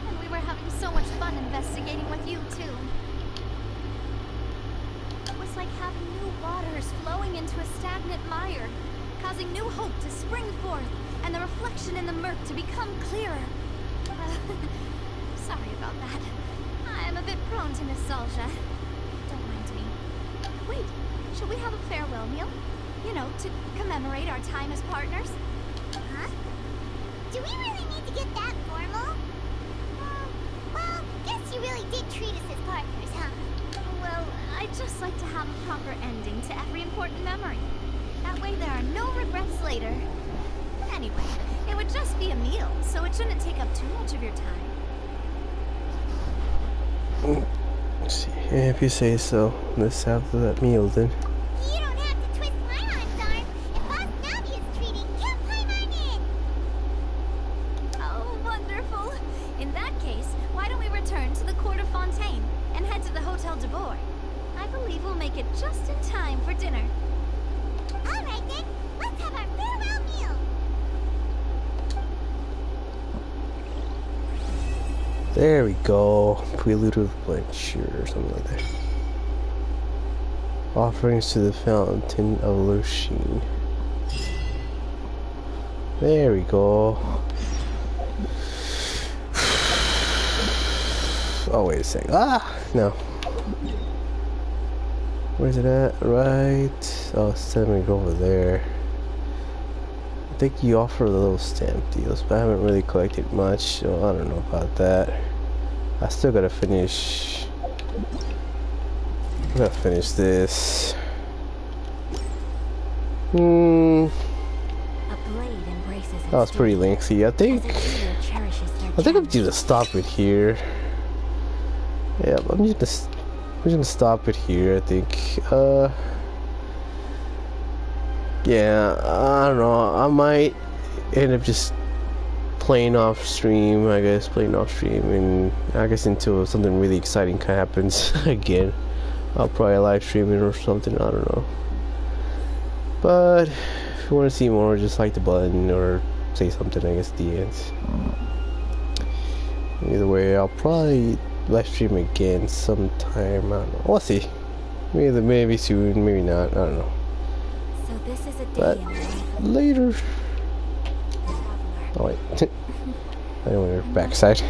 and we were having so much fun investigating with you, too. It was like having new waters flowing into a stagnant mire, causing new hope to spring forth, and the reflection in the murk to become clearer. Sorry about that. I'm a bit prone to nostalgia. Don't mind me. Wait, should we have a farewell meal? You know, to commemorate our time as partners? Huh? Do we really need to get that formal? Well, guess you really did treat us as partners, huh? Well, I'd just like to have a proper ending to every important memory. That way there are no regrets later. Anyway, it would just be a meal, so it shouldn't take up too much of your time. Let's see. If you say so, let's have that meal then. You don't have to twist Paimon's arm. If Boss Navia's treating, you Paimon in! Oh, wonderful. In that case, why don't we return to the court of Fontaine and head to the Hotel de Boer? I believe we'll make it just in time for dinner. Alright then, let's have our farewell meal! There we go. Prelude of Blanchard or something like that. Offerings to the Fountain of Lushine. There we go. Oh, wait a second. Ah! No. Where's it at? Right. Oh, it's telling me to go over there. I think you offer the little stamp deals, but I haven't really collected much, so I don't know about that. I still gotta finish. I gotta finish this. That was pretty lengthy. I think I'm just gonna stop it here. Yeah, I'm just gonna stop it here. I think. Yeah, I don't know. I might end up just playing off stream, I guess, and I guess until something really exciting happens again. I'll probably live stream it or something, I don't know. But if you want to see more, just like the button or say something, I guess, at the end. Either way, I'll probably live stream again sometime, I don't know. We'll see. Maybe soon, maybe not, I don't know. So this is a day But later. Oh wait, I don't want your backside.